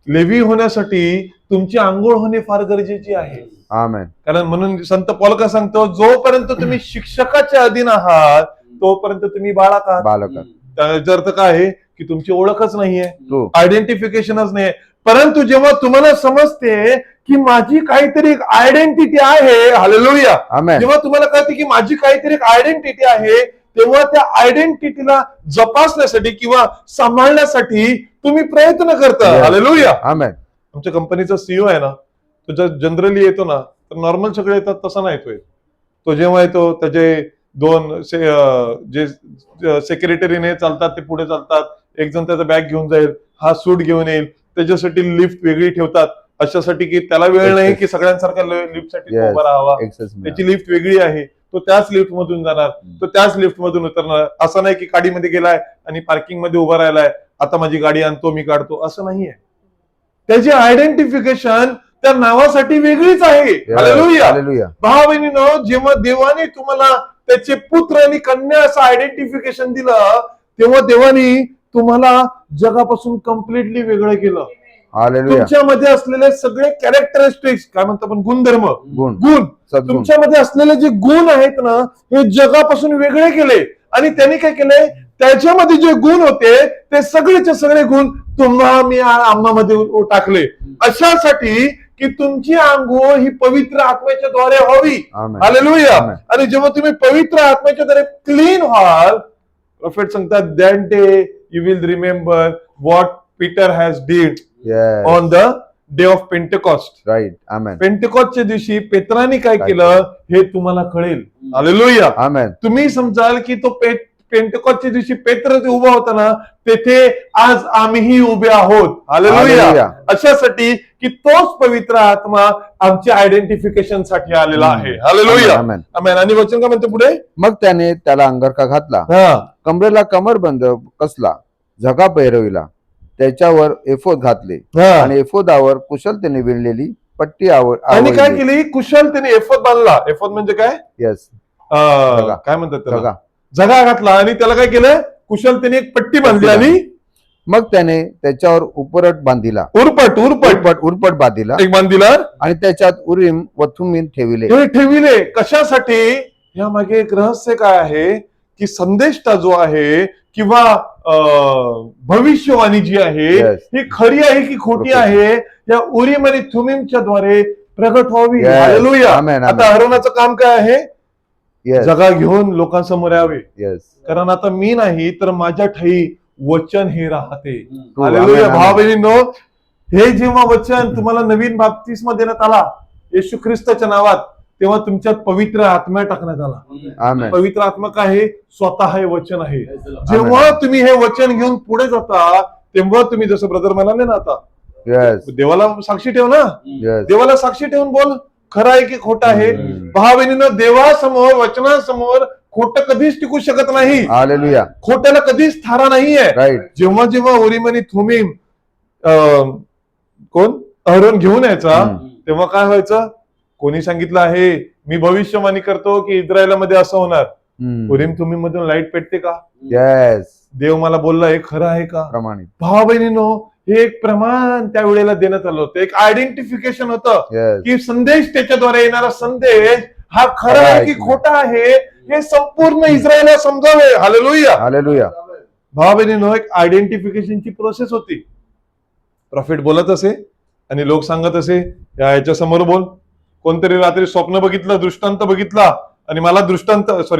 लेवी होण्यासाठी तुमची आंघोळ होणे फार गरजेची आहे. आमेन. कारण म्हणून संत पौल का सांगतो, जोपर्यंत तुम्ही शिक्षकाच्या अधीन आहात तोपर्यंत तुम्ही बाळक आहात. बालक. त्याचा अर्थ काय आहे की तुमची ओळखच नाहीये, True. आयडेंटिफिकेशनच नाहीये. परंतु जेव्हा तुम्हाला समजते की माझी काहीतरी एक आयडेंटिटी आहे, हालेलुया, आमेन. जेव्हा तुम्हाला कळते की माझी काहीतरी एक आयडेंटिटी आहे, तेव्हा त्या आयडेंटिटीला जपासण्यासाठी किंवा सांभाळण्यासाठी तुम्ही प्रयत्न करता. Yes. हालेलुया. आमेन. आमच्या कंपनीचा सीईओ आहे ना, तो जनरली येतो ना तर नॉर्मल सगळे येतात तसा नाही येतोय. तो जेव्हा येतो त्याचे 2 जे सेक्रेटरीने चालतात ते पुढे चालतात, एक जण त्याचा बॅग घेऊन जाईल, हा सूट घेऊन येईल, त्याच्यासाठी लिफ्ट वेगळी ठेवतात. अशासाठी की त्याला वेळ नाही की सगळ्यांसारखा लिफ्टसाठी Yes. उभा राहावा. Access मिळाला. त्याची लिफ्ट वेगळी आहे, तो त्याच लिफ्ट मधून जाणार, तो त्याच लिफ्ट मधून उतरणार. असं नाही की गाडीमध्ये गेलाय आणि पार्किंग मध्ये उभा राहिलाय, आता माझी गाडी आणतो मी काढतो, असं नाहीये. त्याची आयडेंटिफिकेशन त्या नावासाठी वेगळीच आहे. हालेलुया. हालेलुया. भावा बहिणीनो, जेव्हा देवाने तुम्हाला त्याचे पुत्र आणि कन्या असं आयडेंटिफिकेशन दिलं, तेव्हा देवाने तुम्हाला जगापासून कम्प्लिटली वेगळं केलं. हालेलुया. तुमच्यामध्ये असलेले सगळे कॅरेक्टरिस्टिक्स, काय म्हणतो आपण, गुणधर्म, गुण गुण, सद्गुण. तुमच्यामध्ये असलेले जे गुण आहेत ना, हे जगापासून वेगळे केले. आणि त्यांनी काय केले, त्याच्यामध्ये जे गुण होते ते सगळेचे सगळे गुण आम्हामध्ये टाकले, अशासाठी की तुमची आंघोळ ही पवित्र आत्म्याच्या द्वारे व्हावी. आमेन. हालेलुया. आमेन. आणि जेव्हा तुम्ही पवित्र आत्म्याच्या द्वारे क्लीन व्हाल, प्रॉफेट सांगतात, that day you will remember what Peter has did Yes. On the day of Pentecost. Right. Amen. पेंटेकॉस्टच्या दिवशी पेत्राने काय केलं हे तुम्हाला कळेल. हालेलुया. Amen. तुम्ही समजाल की तो पेंटेकॉस्टच्या दिवशी पेत्र जे उभा होता ना, तेथे आज आम्हीही उभे आहोत. हालेलुया. हालेलुया. अशासाठी की तोच पवित्र आत्मा आमच्या आयडेंटिफिकेशन साठी आलेला आहे. हालेलुया. Amen. आमेन. आणि वचन काय म्हणते पुढे, मग त्याने त्याला अंगरखा घातला, कमरेला कमरबंद कसला, झगा पहिरविला, त्याच्यावर एफोद घातले आणि एफोदावर कुशलतेने विणलेली पट्टी आणि काय केली, कुशलतेने एफोद बांधला. एफोद म्हणजे काय, येस, काय म्हणतात त्याला, झगा. झगा घातला आणि त्याला काय केलं, कुशलतेने एक पट्टी बांधली आणि मग त्याने त्याच्यावर उपरट बांधिला, उरपट बांधिला एक बांधिला आणि त्याच्यात उरीम व थुमीम ठेविले. हे ठेविले. कशासाठी, या मागे एक रहस्य काय आहे की संदेष्टा जो आहे किंवा भविष्यवाणी जी आहे, Yes. ही खरी आहे की खोटी आहे, या उरीम आणि थुमीमच्या द्वारे प्रगट व्हावी. Yes. हालेलुया. Amen, amen. आता अरोनाचं काम काय आहे, येस, जगा घेऊन लोकांसमोर यावे. येस. कारण आता मी नाही तर माझ्या ठाई वचन हे राहते. True. हालेलुया. Amen, भाव amen. बहिणींनो, हे जेव्हा वचन तुम्हाला नवीन बाप्तिस्मा देण्यात आला येशू ख्रिस्ताच्या नावात, तेव्हा तुमच्यात पवित्र आत्मा टाकण्यात आला. आमेन. पवित्र आत्मा काय आहे, स्वतः हे वचन आहे. जेव्हा तुम्ही हे वचन घेऊन पुढे जाता, तेव्हा तुम्ही जसं ब्रदर म्हणाले ना, आता येस, देवाला साक्षी ठेव ना, येस. देवाला साक्षी ठेवून बोल, खरं आहे की खोटं आहे. भाव बहिणींनो, देवासमोर, वचनासमोर खोटं कधीच टिकू शकत नाही. हालेलुया. खोट्याला कधीच थारा नाहीये. राईट. जेव्हा जेव्हा उरीम आणि थुमीम कोण अहरोन घेऊन यायचा, तेव्हा काय व्हायचं, कोणी सांगितलं आहे, मी भविष्यवाणी करतो की इस्रायलामध्ये असं होणार, उरीम थुमीम मधून लाईट पेटते का, येस, देव मला बोलला हे खरं आहे का. प्रमाणित. भाव बहिणीनो, हे एक प्रमाण त्यावेळेला देण्यात आलं होतं, एक आयडेंटिफिकेशन होतं येस, की संदेश, त्याच्याद्वारे येणारा संदेश हा खरा आहे की खोटा आहे, हे संपूर्ण इस्रायलला समजावे. हालेलुया. हालेलुया. भाव बहिणीनो, एक आयडेंटिफिकेशनची प्रोसेस होती. प्रॉफिट बोलत असे आणि लोक सांगत असे, याच्या समोर बोल. कोणतरी रात्री स्वप्न बघितलं, दृष्टांत बघितला आणि मला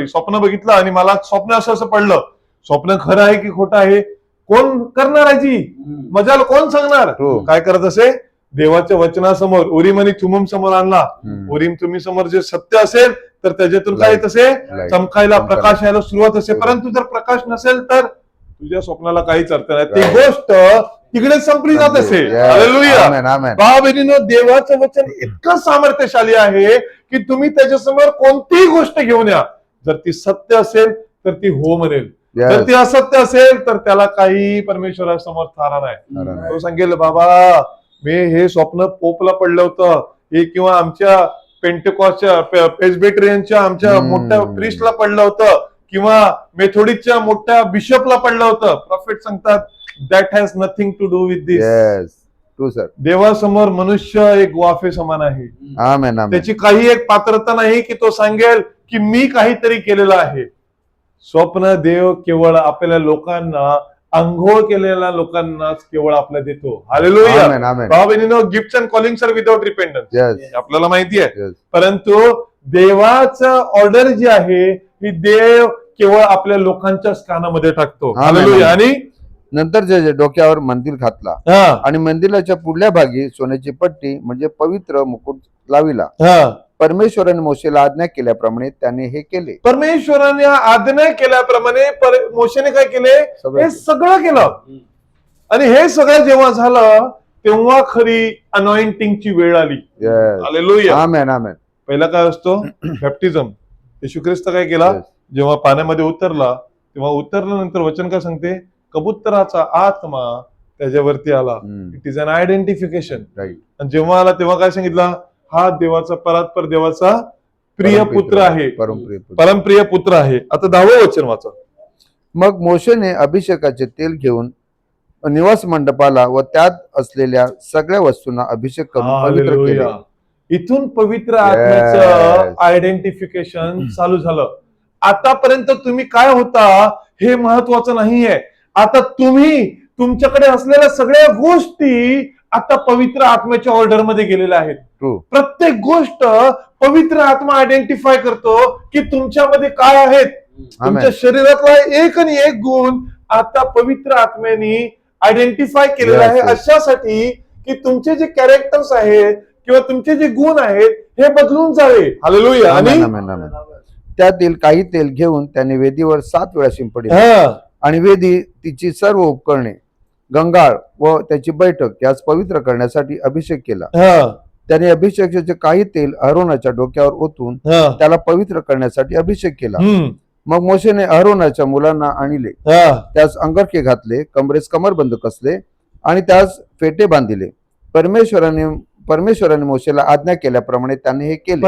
स्वप्न बघितलं आणि मला स्वप्न असं पडलं. स्वप्न खरं आहे की खोटं आहे, कोण करणार आहे, मजाल कोण सांगणार. हो. काय करत असे, देवाच्या वचनासमोर, उरीम आणि थुमीम समोर आणला. उरीम थुमीम समोर जे सत्य असेल तर त्याच्यातून काय येत असे, चमकायला, प्रकाश यायला सुरुवात असे. परंतु जर प्रकाश नसेल तर तुझ्या स्वप्नाला काहीच अर्थ नाही, ती गोष्ट तिकडे संपली जात असे. हालेलुया. Amen, amen. भाव बहिणीनो, देवाचं वचन इतकं सामर्थ्यशाली आहे की तुम्ही त्याच्यासमोर कोणतीही गोष्ट घेऊन या, जर ती सत्य असेल तर ती हो म्हणेल, Yes. जर ती असत्य असेल तर त्याला काही परमेश्वरासमोर थारा नाही. तो सांगेल, बाबा मी हे स्वप्न पोपला पडलं होतं, हे किंवा आमच्या पेंटेकॉस्टच्या, प्रेस्बिटेरियनच्या आमच्या मोठ्या प्रिस्टला पडलं होतं, किंवा मेथोडिस्टच्या मोठ्या बिशपला पडलं होतं. प्रॉफिट सांगतात, that has nothing to do with this. Yes, true sir. देवासमोर मनुष्य एक वाफे समान आहे. आमेन, आमेन. त्याची काही एक पात्रता नाही की तो सांगेल की मी काहीतरी केलेलं आहे. स्वप्न देव केवळ आपल्या लोकांना, अंघोळ केलेल्या लोकांनाच केवळ आपल्याला देतो. हालेलुया. Amen, amen. भाव बहिणीनो, gifts and callings are without repentance, yes, आपल्याला माहिती आहे. येस. परंतु देवाचं ऑर्डर जी आहे ही देव केवळ आपल्या लोकांच्याच कानामध्ये टाकतो. आमेन. हालेलुया. आणि नंतर जे डोक्यावर मंदिर घातला आणि मंदिराच्या पुढल्या भागी सोन्याची पट्टी म्हणजे पवित्र मुकुट लाविला. परमेश्वराने मोशेला आज्ञा केल्याप्रमाणे त्याने हे केले. परमेश्वराने आज्ञा केल्याप्रमाणे मोशेने काय केले, हे सगळं केलं. आणि हे सगळं जेव्हा झालं तेव्हा खरी अनॉइंटिंगची वेळ आली. Yes. हालेलुया. आमेन आमेन. पहिला काय असतो? बॅप्टिझम. येशू ख्रिस्त काय केला? Yes. जेव्हा पाण्यामध्ये उतरला तेव्हा उतरल्यानंतर वचन काय सांगते? कबुतराचा आत्मा त्याच्यावरती आला. Hmm. It is an identification. Right. आणि जेव्हा आला तेव्हा काय सांगितलं? हा देवाचा परात्पर देवाचा प्रिय परमप्रिय पुत्र आहे, परमप्रिय पुत्र. परमप्रिय पुत्र आहे. आता 10वं वचन वाचा. मग मोशेने अभिषेकाचे तेल घेऊन निवास मंडपाला व त्यात असलेल्या सगळ्या वस्तूंना अभिषेक करून पवित्र केले. हालेलुया. इथून पवित्र आत्म्याचं आयडेंटिफिकेशन चालू झालं. आतापर्यंत तुम्ही काय होता हे महत्वाचं नाहीये. आता तुम्ही तुमच्याकडे असलेल्या सगळ्या गोष्टी आता पवित्र आत्म्याच्या ऑर्डर मध्ये गेलेल्या आहेत. True. प्रत्येक गोष्ट पवित्र आत्मा आयडेंटिफाय करतो की तुमच्यामध्ये काय आहेत. तुमच्या शरीरातला एक आणि एक गुण आता पवित्र आत्म्याने आयडेंटिफाय केलेला आहे, Yes, yes. अशासाठी की तुमचे जे कॅरेक्टर्स आहेत किंवा तुमचे जे गुण आहेत हे बदलून जावे. हालेलुया. आणि आमेन, आमेन, आमेन. त्यातील काही तेल घेऊन त्याने वेदीवर 7 वेळा शिंपडले हा, आणि वेदी तिची सर्व उपकरणे गंगाळ व त्याची बैठक यास पवित्र करण्यासाठी अभिषेक केला. हा, त्याने अभिषेकाचे काही तेल अहरोनाच्या डोक्यावर ओतून हा, त्याला पवित्र करण्यासाठी अभिषेक केला. हम्म, मग मोशेने अहरोनाच्या मुलांना आणले, हा, त्यास अंगरखे घातले, कमरेस कमरबंद कसले आणि त्यास फेटे बांधिले. परमेश्वराने मोशेला आज्ञा केल्याप्रमाणे त्याने हे केले.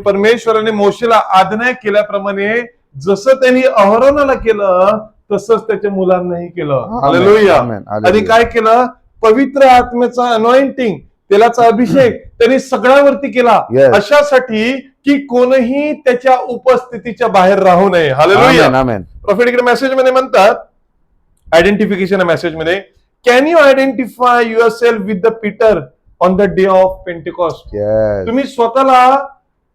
परमेश्वराने मोशेला आज्ञा केल्याप्रमाणे जसं त्यांनी अहरोनाला केलं तसंच त्याच्या मुलांनाही केलं. हालेलुया. आमेन, आणि हालेलुया. काय केलं? पवित्र आत्म्याचा अनॉइंटिंग, तेलाचा अभिषेक त्यांनी सगळ्यावरती केला. Yes. अशासाठी की कोणीही त्याच्या उपस्थितीच्या बाहेर राहू नये. हालेलुया. आमेन, आमेन. प्रॉफेटिक मेसेज मध्ये म्हणतात, आयडेंटिफिकेशन मेसेज मध्ये, can you identify your self with the Peter on the day of Pentecost? Yes. तुम्ही स्वतःला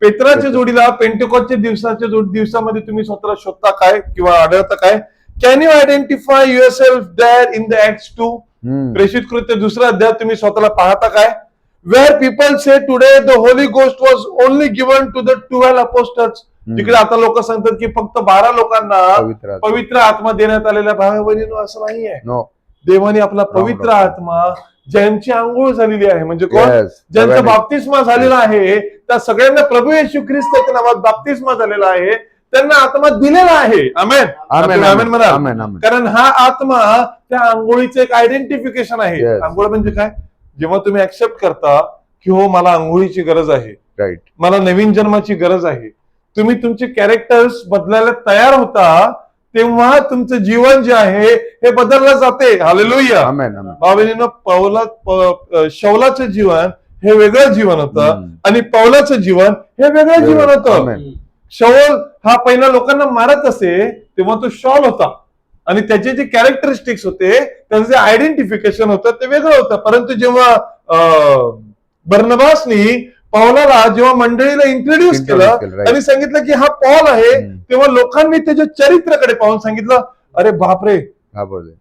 पेत्राच्या जोडीला पेंटिकॉस्टच्या दिवसामध्ये तुम्ही स्वतःला शोधता काय किंवा आढळता काय? Can you identify yourself there in the Acts 2? Hmm. प्रेषित कृत्य 2 अध्याय तुम्ही स्वतःला पाहता काय? Where people say today the Holy Ghost was only given to the 12 apostles. तिकडे आता लोक सांगतात की फक्त 12 लोकांना पवित्र आत्मा. पवित्र आत्मा देण्यात आलेला. भाव-बहिणींनो, असं नाहीये. No. देवाने आपला पवित्र no. आत्मा ज्यांची आंघोळ झालेली आहे, म्हणजे कोण? Yes. ज्यांचा Very. बाप्तिस्मा झालेला आहे, त्या सगळ्यांना प्रभू येशू ख्रिस्ताच्या नावात बाप्तिस्मा झालेला आहे, त्यांना आत्मा दिलेला आहे. आमेन. आमेन, आमेन म्हणा. आमेन, आमेन. कारण हा आत्मा त्या आंघोळीचं एक आयडेंटिफिकेशन आहे. Yes. आंघोळ म्हणजे काय? जेव्हा तुम्ही ऍक्सेप्ट करता की हो, मला आंघोळीची गरज आहे, Right. मला नवीन जन्माची गरज आहे, तुम्ही तुमचे कॅरेक्टर्स बदलायला तयार होता, तेव्हा तुमचं जीवन जे आहे हे बदललं जाते. हालेलुया. आमेन, आमेन. भावाबहिणींनो, शौलाचं जीवन हे वेगळं जीवन होतं हम्म. आणि पौलाचं जीवन हे वेगळं जीवन होतं. आमेन. शौल हा पहिला लोकांना मारत असे तेव्हा तो शॉल होता आणि त्याचे जे कॅरेक्टरिस्टिक्स होते, त्याचं जे आयडेंटिफिकेशन होतं ते वेगळं होतं. परंतु जेव्हा बर्नबासनी पौलाला जेव्हा मंडळीला इंट्रोड्यूस केलं, right. त्यांनी सांगितलं की हा पौल आहे, हम्म. तेव्हा लोकांनी त्याच्या चरित्राकडे पाहून सांगितलं, अरे बापरे, घाबरले.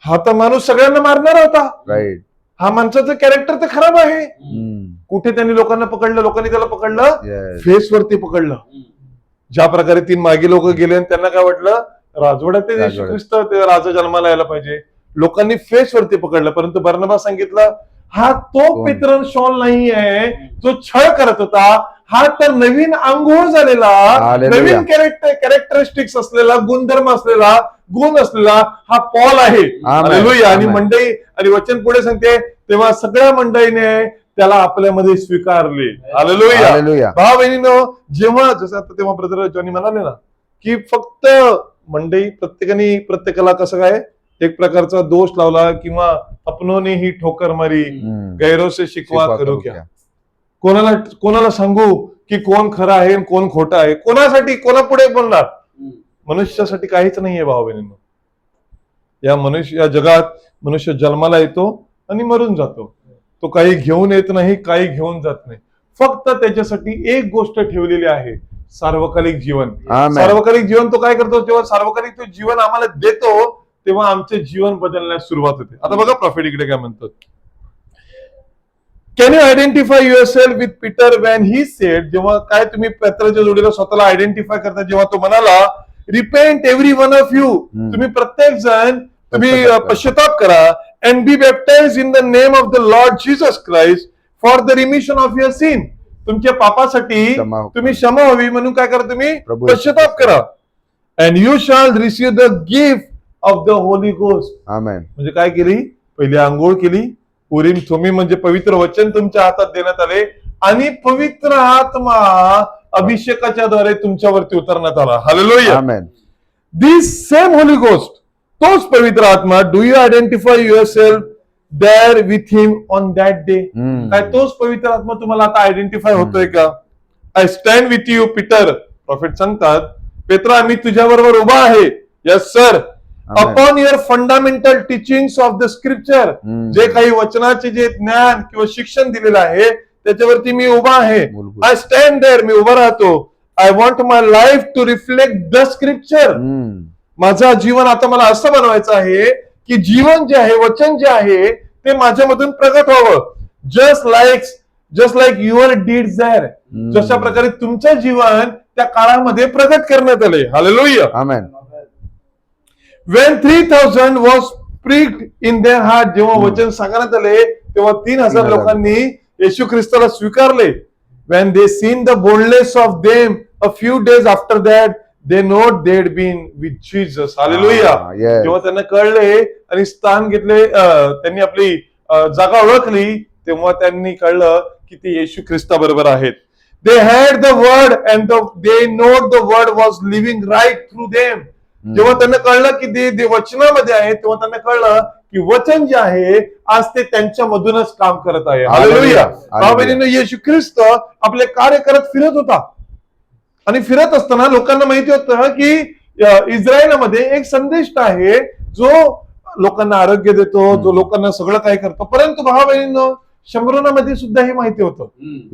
हा तर माणूस सगळ्यांना मारणारा होता, राईट. हा माणसाचं कॅरेक्टर तर खराब आहे. हम्म. कुठे त्यांनी लोकांना पकडलं? लोकांनी त्याला पकडलं Yes. फेसवरती पकडलं. ज्या प्रकारे 3 मागे लोक गेले आणि त्यांना काय वाटलं, राजवाड्यात ते येशू राजवाड्यात. ख्रिस्त ते राजा जन्माला यायला पाहिजे. लोकांनी फेसवरती पकडलं. परंतु बर्नबास सांगितलं, हा तो कोण? पितरन शॉल नाही आहे जो छळ करत होता, हा तर नवीन आंघोळ झालेला, हालेलुया. नवीन कॅरेक्टरिस्टिक्स असलेला, गुणधर्म असलेला, गुण असलेला हा पॉल आहे. आमेन. हालेलुया. आणि आमेन. मंडळी, आणि वचन पुढे सांगते, तेव्हा सगळ्या मंडळीने त्याला आपल्यामध्ये स्वीकारले. हालेलुया. हालेलुया. भाव बहिणीनो, जेव्हा जसं आता तेव्हा ब्रदर जॉनी म्हणाले ना की फक्त मंडळी प्रत्येकाने प्रत्येकाला कसं काय एक प्रकारचा दोष लावला किंवा अपनोने ही ठोकर मारी, हम्म. गैरों से शिकवा शिकवा करू करू क्या. क्या. कोणाला सांगू की कोण खरं आहे आणि कोण खोटं आहे? कोणासाठी, कोणापुढे बोलणार? मनुष्यासाठी काहीच नाहीये भाव बहिणींनो. या जगात मनुष्य जन्माला येतो आणि मरून जातो. तो काही घेऊन येत नाही, काही घेऊन जात नाही. फक्त त्याच्यासाठी एक गोष्ट ठेवलेली आहे, सार्वकालिक जीवन. आमेन. सार्वकालिक जीवन तो काय करतो? जेव्हा सार्वकालिक तो जीवन आम्हाला देतो तेव्हा आमचे जीवन बदलण्यास सुरुवात होते. आता बघा प्रॉफिट इकडे काय म्हणतात, can you identify your self with Peter van he said. जेव्हा काय तुम्ही पेत्राच्या जोडीला स्वतःला आयडेंटिफाय करता, जेव्हा तो म्हणाला, repent every one of you. तुम्ही प्रत्येक जण तुम्ही पश्चाताप करा. and be baptized in the name of the Lord Jesus Christ for the remission of your sin. तुमच्या पापासाठी क्षमा- तुम्ही क्षमा व्हावी म्हणून काय करा, तुम्ही प्रभू पश्चाताप करा. and you shall receive the gift of the Holy Ghost. आमेन. म्हणजे काय केली, पहिली आंघोळ केली, उरीम थुमीम म्हणजे पवित्र वचन तुमच्या हातात देण्यात आले आणि पवित्र आत्मा अभिषेकाच्या द्वारे तुमच्यावरती उतरण्यात आला. Hallelujah. Amen. This same Holy Ghost, तोच पवित्र आत्मा, do you identify yourself there with him on that day. काय तोच पवित्र आत्मा तुम्हाला आता आयडेंटिफाय होतोय का? I stand with you Peter, prophet सांगतात, पेत्रा मी तुझ्याबरोबर उभा आहे. Yes sir. Upon your fundamental teachings of the scripture, जे काही वचनाचे जे ज्ञान किंवा शिक्षण दिलेलं आहे त्याच्यावरती मी उभा आहे. मूलभूत. आय स्टँड देअर, मी उभा राहतो. I want my life to reflect the scripture. माझं जीवन आता मला असं बनवायचं आहे की जीवन जे आहे, वचन जे आहे ते माझ्यामधून प्रगट व्हावं. Just like your deeds there, जशा प्रकारे तुमचं जीवन त्या काळामध्ये प्रगट करण्यात आले. Hallelujah. Amen. When 3,000 was pricked in their heart, जेव्हा वचन सांगण्यात आले तेव्हा 3,000 लोकांनी येशू ख्रिस्ताला स्वीकारले. When they seen the boldness of them a few days after that, they know they'd been with Jesus. Hallelujah. Yes. जेव्हा त्यांना कळले आणि स्थान घेतले, त्यांनी आपली जागा ओळखली, तेव्हा त्यांनी कळलं की ते येशू ख्रिस्ता बरोबर आहेत. They had the word and they know the word was living right through them. जेव्हा त्यांना कळलं की ते वचनामध्ये आहे, तेव्हा त्यांना कळलं की वचन जे आहे आज ते त्यांच्या मधूनच काम करत आहे. हालेलुया. भाऊ-बहिणींनो, येशू ख्रिस्त आपले कार्य करत फिरत होता आणि फिरत असताना लोकांना माहिती होतं की इस्रायलमध्ये एक संदेष्ट आहे जो लोकांना आरोग्य देतो, जो लोकांना सगळं काय करतो. परंतु भाऊ-बहिणींनो, शम्रोनामध्ये सुद्धा हे माहिती होतं.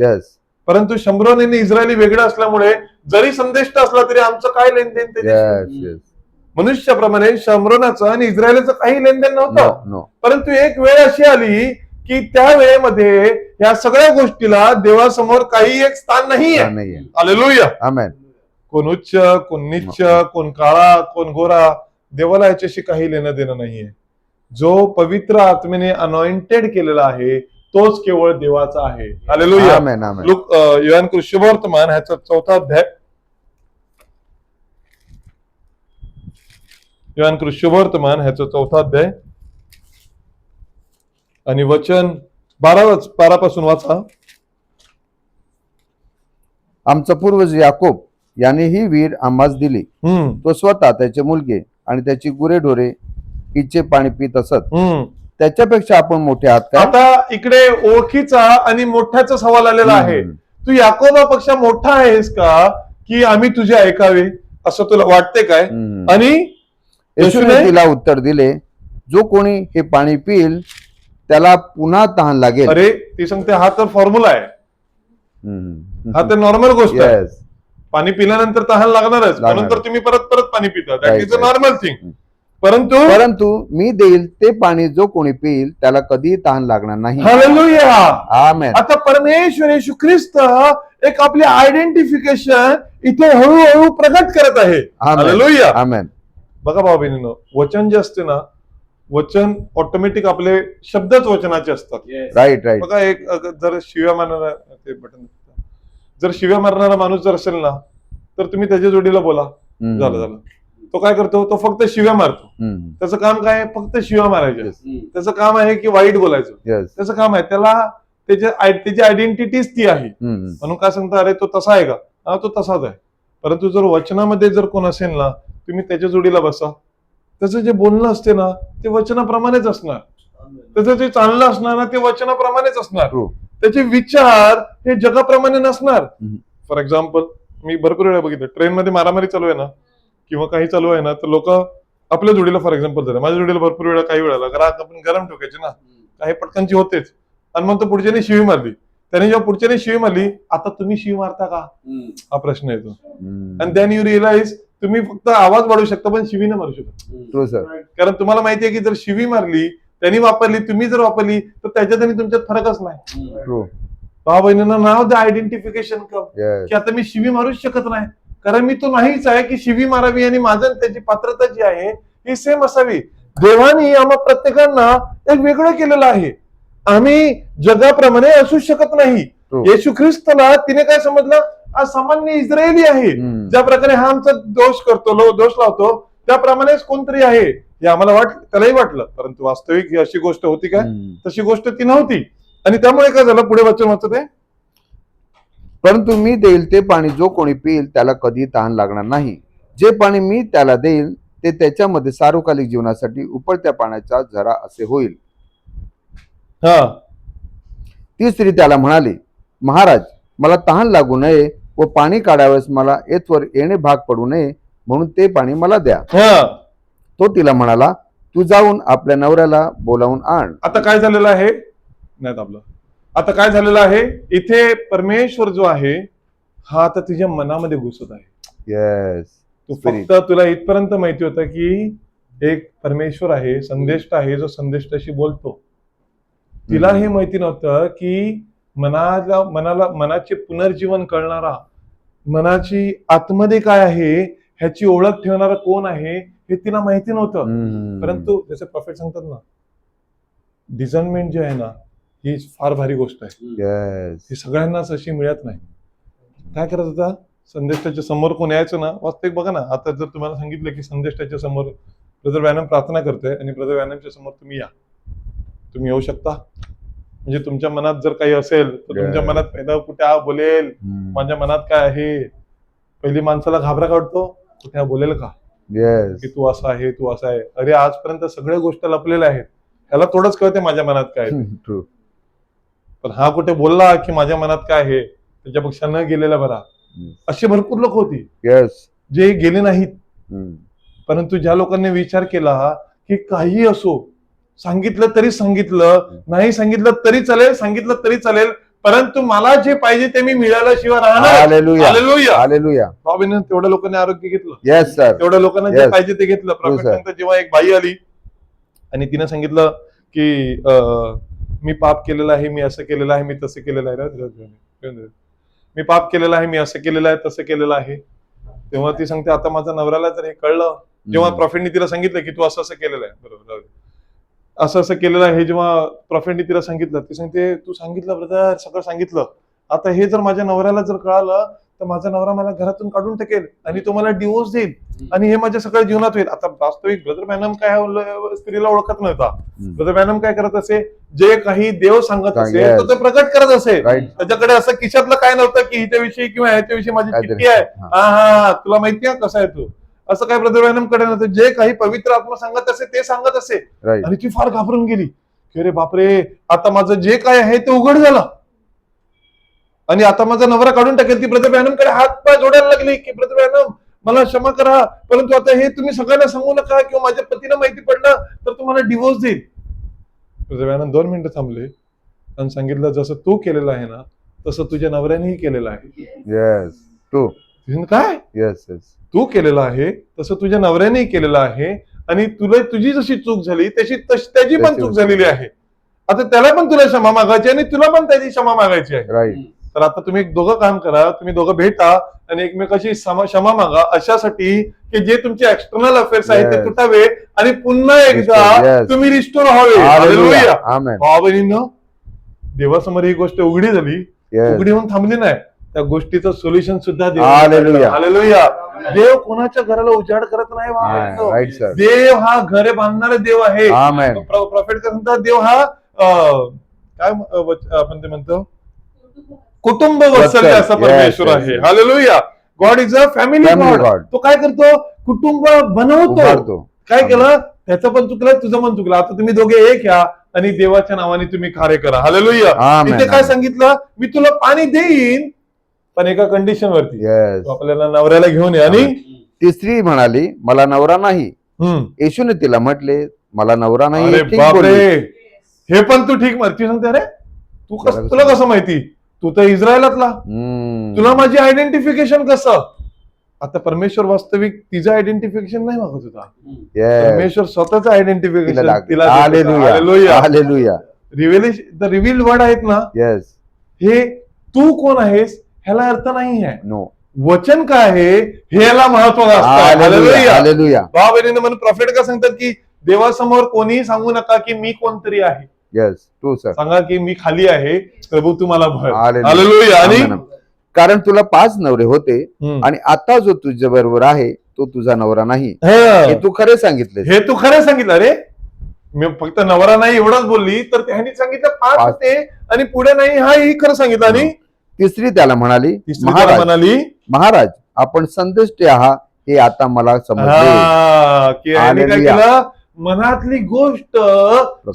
येस. परंतु शम्रोन आणि इस्रायली वेगळं असल्यामुळे जरी संदेष्ट असला तरी आमचं काय लेनदेन त्याच्याशी? मनुष्याप्रमाणे शम्रोनाचं आणि इस्रायलचं काही लेनदेन नव्हतं. परंतु एक वेळ अशी आली की त्या वेळेमध्ये या सगळ्या गोष्टीला देवासमोर काही एक स्थान नाहीये. हालेलुया. आमेन. कोण उच्च, कोण नीच, कोण काळा, कोण गोरा, देवाला याच्याशी काही लेणं देणं नाहीये. जो पवित्र आत्मेने अनॉइंटेड केलेला आहे तोच केवळ देवाचा आहे. हालेलुया. आमेन. आमेन. योहान शुभवर्तमान ह्याचा 4था अध्याय, योहान शुभवर्तमान ह्याचा 4था अध्याय आणि वचन 12 पासून वाचा. आमचा पूर्वज याकोब याने ही वीर आम्हास दिली. तो स्वतः, त्याचे मुलगे आणि त्याची गुरेढोरे हिचे पाणी पित असत. त्याच्यापेक्षा आपण मोठे आहात का? आता इकडे ओळखीचा आणि मोठ्याचा सवाल आलेला आहे. तू याकोबापेक्षा मोठा आहेस का की आम्ही तुझे ऐकावे, असं तुला वाटते काय? आणि येशूने तिला उत्तर दिले, जो कोणी हे पाणी पिईल त्याला पुन्हा तहान लागेल. अरे ती सांगते हा तर फॉर्म्युला आहे, हा तर नॉर्मल गोष्ट आहे. पाणी पिल्यानंतर तहान लागणारच, म्हणून तर तुम्ही परत परत पाणी पिता. That is a normal thing. परंतु मी देईल ते पाणी जो कोणी पिईल त्याला कधी तहान लागणार नाही. हालेलुया. आमेन. आता परमेश्वर येशू ख्रिस्त एक आपले आयडेंटिफिकेशन इथे हळूहळू प्रगट करत आहे. हालेलुया. आमेन. बघा भाऊ बहिणींनो, वचन जे असते ना, वचन ऑटोमॅटिक आपले शब्दच वचनाचे असतात. Right right. बघा, एक जर शिव्या मारणारा ते बटन, जर शिव्या मारणारा माणूस जर असेल ना तर तुम्ही त्याच्या जोडीला बोला, झालं. तो काय करतो? तो फक्त शिव्या मारतो. त्याचं काम काय? फक्त शिव्या मारायच्या. त्याचं काम आहे की वाईट बोलायचं. त्याचं काम आहे, त्याला त्याची आयडेंटिटीच ती आहे. म्हणून काय सांगता, अरे तो तसा आहे का? हा, तो तसाच आहे. परंतु जर वचनामध्ये जर कोण असेल ना, तुम्ही त्याच्या जोडीला बसा. त्याचं जे बोलणं असते ना ते वचनाप्रमाणेच असणार. त्याचं जे चालणं असणार ना ते वचनाप्रमाणेच असणार. त्याचे विचार हे जगाप्रमाणे नसणार. फॉर एक्झाम्पल, मी भरपूर वेळा बघितलं, ट्रेनमध्ये मारामारी चालू आहे ना किंवा काही चालू आहे ना, तर लोक आपल्या जोडीला, फॉर एक्झाम्पल झालं, माझ्या जोडीला भरपूर वेळा काही वेळाला ग्राहक आपण गरम ठोकायचे ना, काही पटकनची होतेच. आणि मग तो पुढच्याने शिवी मारली, त्याने जेव्हा पुढच्याने शिवी मारली, आता तुम्ही शिवी मारता का, हा प्रश्न येतो. अँड देन यू रिअलाइज तुम्ही फक्त आवाज वाढवू शकता पण शिवी नाही मारू शकत. कारण तुम्हाला माहिती आहे की जर शिवी मारली, त्यांनी वापरली, तुम्ही जर वापरली, तर त्याच्यात आणि तुमच्यात फरकच नाही. भाऊ बहिणींना नाव द आयडेंटिफिकेशन की आता मी शिवी मारूच शकत नाही, कारण मी तो नाहीच आहे की शिवी मारावी आणि माझं त्याची पात्रता जी आहे ही सेम असावी. देवाने आम्हा प्रत्येकांना एक वेगळं केलेलं आहे. आम्ही जगाप्रमाणे असू शकत नाही. हो. येशू ख्रिस्तला तिने काय समजलं, हा सामान्य इस्रायली आहे. ज्या प्रकारे हा आमचा दोष करतो, दोष लावतो, त्याप्रमाणेच कोणतरी आहे हे आम्हाला त्यालाही वाटलं. परंतु वास्तविक ही अशी गोष्ट होती काय? तशी गोष्ट ती नव्हती. आणि त्यामुळे काय झालं, पुढे वचन वाचत आहे, परंतु मी देईल ते पाणी जो कोणी पिईल त्याला कधी तहान लागणार नाही. जे पाणी मी त्याला देईल ते त्याच्यामध्ये सार्वकालिक जीवनासाठी उपळत्या पाण्याचा झरा असे होईल. हा. ती स्त्री त्याला म्हणाली, महाराज, मला तहान लागू नये व पाणी काढावयास मला येथवर येणे भाग पडू नये, म्हणून ते पाणी मला द्या. हा. तो तिला म्हणाला, तू जाऊन आपल्या नवऱ्याला बोलावून आण. आता काय झालेलं आहे, नाही दाबलं. आता काय झालेलं आहे, इथे परमेश्वर जो आहे हा आता तुझ्या मनामध्ये घुसत आहे. येस. तू फक्त तुला इथपर्यंत माहिती होतं की एक परमेश्वर आहे, संदेष्ट आहे, जो संदेष्टाशी बोलतो. तिला हे माहिती नव्हतं की मनाचे पुनर्जीवन करणारा, मनाची आतमध्ये काय आहे ह्याची ओळख ठेवणारा कोण आहे हे तिला माहिती नव्हतं. परंतु जसे प्रॉफेट सांगतात ना, डिझर्नमेंट जे आहे ना, ही फार भारी गोष्ट आहे. येस. ही सगळ्यांनाच अशी मिळत नाही. काय करत होता, संदेष्टाच्या समोर कोण यायचं ना, वास्तविक बघा ना, आता जर तुम्हाला सांगितलं की संदेष्टाच्या समोर ब्रदर वॅनम प्रार्थना करतोय आणि ब्रदर वॅनमच्या समोर तुम्ही या, तुम्ही येऊ शकता? म्हणजे तुमच्या मनात जर काही असेल तर तुमच्या मनात पहिला कुठे हा बोलेल, माझ्या मनात काय आहे, पहिली माणसाला घाबरा काढतो, कुठे हा बोलेल का की तू असा आहे, तू असा आहे. अरे आजपर्यंत सगळ्या गोष्टी लपलेल्या आहेत, ह्याला थोडंच कळते माझ्या मनात काय आहे. पण हा कुठे बोलला की माझ्या मनात काय आहे, त्याच्यापेक्षा न गेलेला बरा. अशी भरपूर लोक होती जे गेले नाहीत. परंतु ज्या लोकांनी विचार केला की काही असो, सांगितलं तरी सांगितलं, नाही सांगितलं तरी चालेल, सांगितलं तरी चालेल, परंतु मला जे पाहिजे ते मी मिळाल्याशिवाय राहणार. हालेलुया. बाबांनी तेवढ्या लोकांनी आरोग्य घेतलं. Yes sir. तेवढ्या लोकांना जे पाहिजे ते घेतलं. प्रॉफिट जेव्हा एक बाई आली आणि तिने सांगितलं की मी पाप केलेलं आहे, मी असं केलेलं आहे, मी तसं केलेलं आहे, मी पाप केलेलं आहे, मी असं केलेलं आहे, तसं केलेलं आहे. तेव्हा ती सांगते, आता माझ्या नवऱ्याला जर हे कळलं, जेव्हा प्रॉफिटने तिला सांगितलं की तू असं असं केलेलं आहे, बरोबर, असं असं केलेलं आहे, जेव्हा प्रॉफिटने तिला सांगितलं, ती सांगते, तू सांगितलं ब्रदर, सगळं सांगितलं, आता हे जर माझ्या नवऱ्याला जर कळालं तर माझा नवरा मला घरातून काढून टाकेल आणि तो मला डिवोर्स देईल आणि हे माझ्या सगळ्या जीवनात होईल. आता वास्तविक ब्रदर मॅनम काय स्त्रीला ओळखत नव्हता. ब्रदर मॅनम काय करत असे, जे काही देव सांगत असे तो ते प्रकट करत असे. त्याच्याकडे असं खिशातलं काय नव्हतं की हिच्याविषयी किंवा ह्याच्याविषयी माझी चिठ्ठी आहे, हा तुला माहिती आहे कसा आहे तू, असं काय ब्रदर मॅनम कडे नव्हतं. जे काही पवित्र आत्मा सांगत असे ते सांगत असे. आणि ती फार घाबरून गेली की अरे बापरे, आता माझं जे काय आहे ते उघड झालं आणि आता माझा नवरा काढून टाकेल. ती ब्रदर बॅनम कडे हात पाय जोडायला लागली की ब्रदर बॅनम मला क्षमा करा, परंतु आता हे तुम्ही सगळ्यांना सांगू नका किंवा माझ्या पतीला माहिती पडलं तर तुम्हाला डिवोर्स देईल. ब्रदर बॅनम 2 मिनिटं थांबले आणि सांगितलं, जसं तू केलेलं आहे ना तसं तुझ्या नवऱ्यानेही केलेलं आहे. येस. तू काय येस तू केलेलं आहे तसं तुझ्या नवऱ्यानेही केलेलं आहे आणि तुला तुझी जशी चूक झाली त्याची पण चूक झालेली आहे. आता त्याला पण तुला क्षमा मागायची आणि तुला पण त्याची क्षमा मागायची आहे. राईट. तर आता तुम्ही दोघं काम करा, तुम्ही दोघं भेटा आणि एकमेकाशी क्षमा मागा, अशासाठी की जे तुमचे एक्सटर्नल अफेअर्स आहेत ते तुटावे आणि पुन्हा एकदा तुम्ही रिस्टोर व्हावे. हालेलुया. देवासमोर ही गोष्ट उघडी झाली, उघडी होऊन थांबली नाही, त्या गोष्टीचं सोल्युशन सुद्धा देव. हालेलुया. देव कोणाच्या घराला उजाड करत नाही. देव हा घरे बांधणारे देव आहे. प्रॉफिट म्हणतात देव हा काय आपण ते म्हणतो कुटुंब वत्सल्य असा परमेश्वर आहे. Hallelujah. God is a family God. तो काय करतो, कुटुंब बनवतो. काय केलं, त्याचं पण चुकलं, तुझं पण चुकलं, आता तुम्ही दोघे एक या आणि देवाच्या नावाने तुम्ही कार्य करा. हालेलुया. तिथे काय सांगितलं, मी तुला पाणी देईन पण एका कंडिशन वरती, आपल्याला नवऱ्याला घेऊन ये. आणि ती स्त्री म्हणाली, मला नवरा नाही. येशूने तिला म्हटले, मला नवरा नाही. हे पण तू ठीक माहिती सांगते. अरे तुला कसं माहिती, तू तर इस्रायलातला, तुला माझी आयडेंटिफिकेशन कसं. आता परमेश्वर वास्तविक तिचं आयडेंटिफिकेशन नाही मागत होता, परमेश्वर स्वतःच आयडेंटिफिकेशन रिव्हील्ड वर्ड आहेत ना, हे तू कोण आहेस ह्याला अर्थ नाही आहे. वचन काय आहे हे याला महत्व असतं. प्रॉफिट का सांगतात की देवासमोर कोणीही सांगू नका की मी कोणतरी आहे. Yes true sir. सांगा की मी खाली आहे, प्रभू तुम्हाला भर. Hallelujah. हालेलुया. आणि Amen. कारण तुला 5 नवरे होते हम्म. आणि आता जो तुझ्या बरोबर आहे तो तुझा नवरा नाही, हा. हे तू खरे सांगितले. हे तू खरं सांगितलं रे. मी फक्त नवरा नाही एवढंच बोलली, तर त्यांनी सांगितलं 5 पाच. होते आणि पुढे नाही, हा ही खरं सांगितलं. आणि तिसरी त्याला म्हणाली, तिसरी त्याला महाराज म्हणाली, महाराज आपण संतुष्ट आहात हे आता मला समजले. हा, की यांनी काय हालेलुया. केलं, मनातली गोष्ट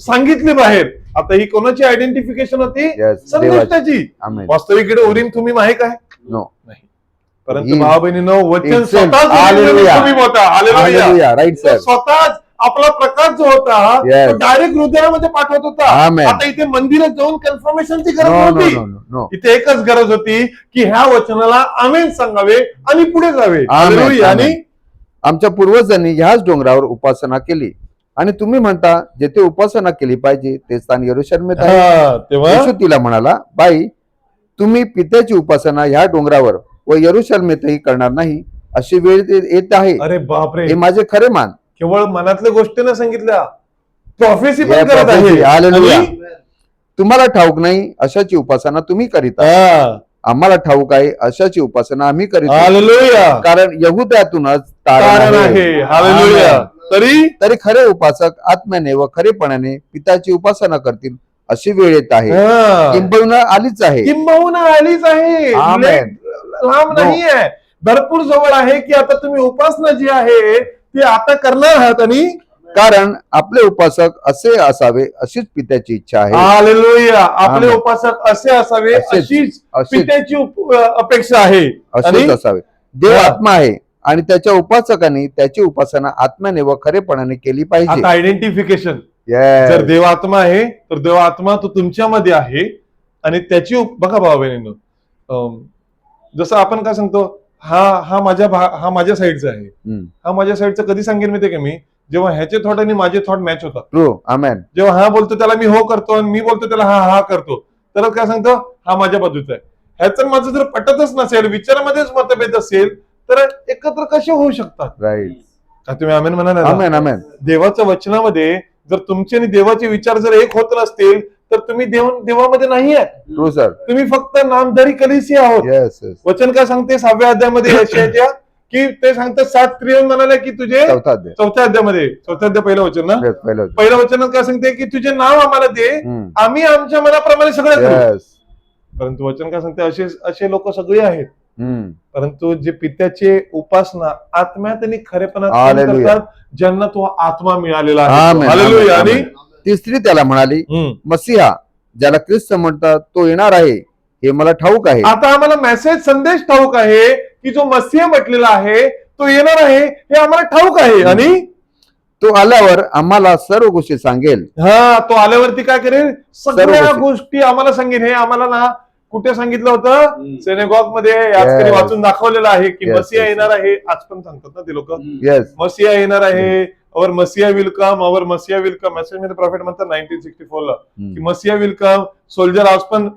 सांगितली बाहेर. आता ही कोणाची आयडेंटिफिकेशन होती? Yes, संतुष्टाची. आमेन. वास्तविकडे ओरिम तुम्ही माहीत आहे नो. नाही, परंतु ही- भावा बहिणीनो वचन Itself. स्वतःच हालेलुया. तुम्ही होता. हालेलुया. हालेलुया. राईट तो सर. स्वतःच आपला प्रकाश जो होता Yes. तो डायरेक्ट हृदयामध्ये पाठवत होता. Amen. आता इथे मंदिरात जाऊन कन्फर्मेशनची नो गरज नो नव्हती. No no. इथे एकच गरज होती की ह्या वचनाला आमेन सांगावे आणि पुढे जावे. आमेन, हालेलुया. आणि आमेन. आमच्या पूर्वजांनी ह्याच डोंगरावर उपासना केली आणि तुम्ही म्हणता जेथे उपासना केली पाहिजे ते स्थान यरूशलेमेत आहे. हा, तेव्हा येशू तिला म्हणाला, बाई तुम्ही पित्याची उपासना ह्या डोंगरावर व यरूशलेमेतही करणार नाही, अशी वेळ येत आहे. अरे बापरे, हे माझे खरे मान. केवळ मनातल्या गोष्टी न सांगितल्या, प्रॉफेसी पण या करत आहे. prophecy. हालेलुया. आणि- तुम्हाला ठाऊक नाही अशाची उपासना तुम्ही करीता, हा, आम्हाला ठाऊक आहे अशाची उपासना आम्ही करीतो, हालेलुया. कारण यहुद्यातूनच कारण तारण आहे. आहे. हालेलुया. आमेन. तरी खरे उपासक आत्म्याने व खरेपणाने पिताची उपासना करतील अशी वेळ येत आहे, हा, किंबहुना आलीच आहे. किंबहुना आलीच आहे. आमेन. लय लांब नाही आहे, भरपूर जवळ आहे की आता तुम्ही उपासना जी आहे ती आता करणार आहात. आणि कारण आपले उपासक असे असावे अशीच पित्याची इच्छा आहे. हालेलुया. आपले आमेन. उपासक असे असावे असेच. अशीच अशीच. पित्याची अपेक्षा आहे. आणि असेच असावे. देव हा. आत्मा आहे आणि त्याच्या उपासकांनी त्याची उपासना आत्म्याने व खरेपणाने केली पाहिजे. आता आयडेंटिफिकेशन, Yes. जर देव आत्मा आहे तर देव आत्मा तो तुमच्यामध्ये आहे आणि त्याची बघा भावा बहिणींनो, जसं आपण काय सांगतो, हा माझ्या साईडचा आहे, हम्म. हा माझ्या साईडचा कधी सांगेन मी ते की मी जेव्हा ह्याचे थॉट आणि माझे थॉट मॅच होतात. ट्रू. आमेन. जेव्हा हा बोलतो त्याला मी हो करतो आणि मी बोलतो त्याला हा करतो, तर काय सांगतो, हा माझ्या बाजूचा आहे. ह्याचं माझं जर पटतच नसेल, विचारामध्येच मतभेद असेल, तर एकत्र कसे होऊ शकतात? राईट. का तुम्ही आमेन म्हणा ना? आमेन. आमेन. देवाच्या वचनामध्ये जर तुमचे आणि देवाचे विचार जर एक होत नसतील तर तुम्ही देवामध्ये नाही आहे, ट्रू सर. तुम्ही फक्त नामधारी कलिसी आहोत. Yes yes. वचन काय सांगते 6व्या अध्यायामध्ये यशायाच्या, की ते सांगतात 7 स्त्रिया म्हणाले की तुझे चौथा अध्याय. 4थ्या अध्यायामध्ये, 4थं अध्याय पहिलं वचन ना, Yes, पहिलं होतं. पहिल्या वचनात काय सांगते की तुझे नाव आम्हाला दे, हम्म. आम्ही आमच्या मनाप्रमाणे सगळं करू. Yes. परंतु वचन काय सांगते, असे लोक सगळे आहेत, हम्म. परंतु जे पित्याचे उपासना आत्म्यात आणि खरेपणात हालेलुया. करतात, ज्यांना तो आत्मा मिळालेला आमेन, आहे. हालेलुया. आमेन, आणि आमेन. तिसरी त्याला म्हणाली, मसीहा ज्याला ख्रिस्त म्हणतात तो येणार आहे हे मला ठाऊक आहे. आता आम्हाला मेसेज संदेश ठाऊक आहे की जो मसीह म्हटलेला आहे तो येणार आहे, हे आम्हाला ठाऊक आहे. आणि तो आल्यावर आम्हाला सर्व गोष्टी सांगेल. हा, तो आल्यावरती काय करेल, सगळ्या गोष्टी. गोष्टी आम्हाला सांगेन. हे आम्हाला ना कुठे सांगितलं होतं, सेनेगॉग मध्ये याचकरी Yes. वाचून दाखवलेलं आहे की Yes, मसीहा yes, येणार आहे. आज पण सांगतात ना ते लोक, येस. मसीहा येणार आहे, और मसीहा विल कम, और मसीहा विल कम. मेसेज मध्ये प्रॉफिट म्हणतात 1964 ला की मसीहा विल कम. सोल्जर आज पण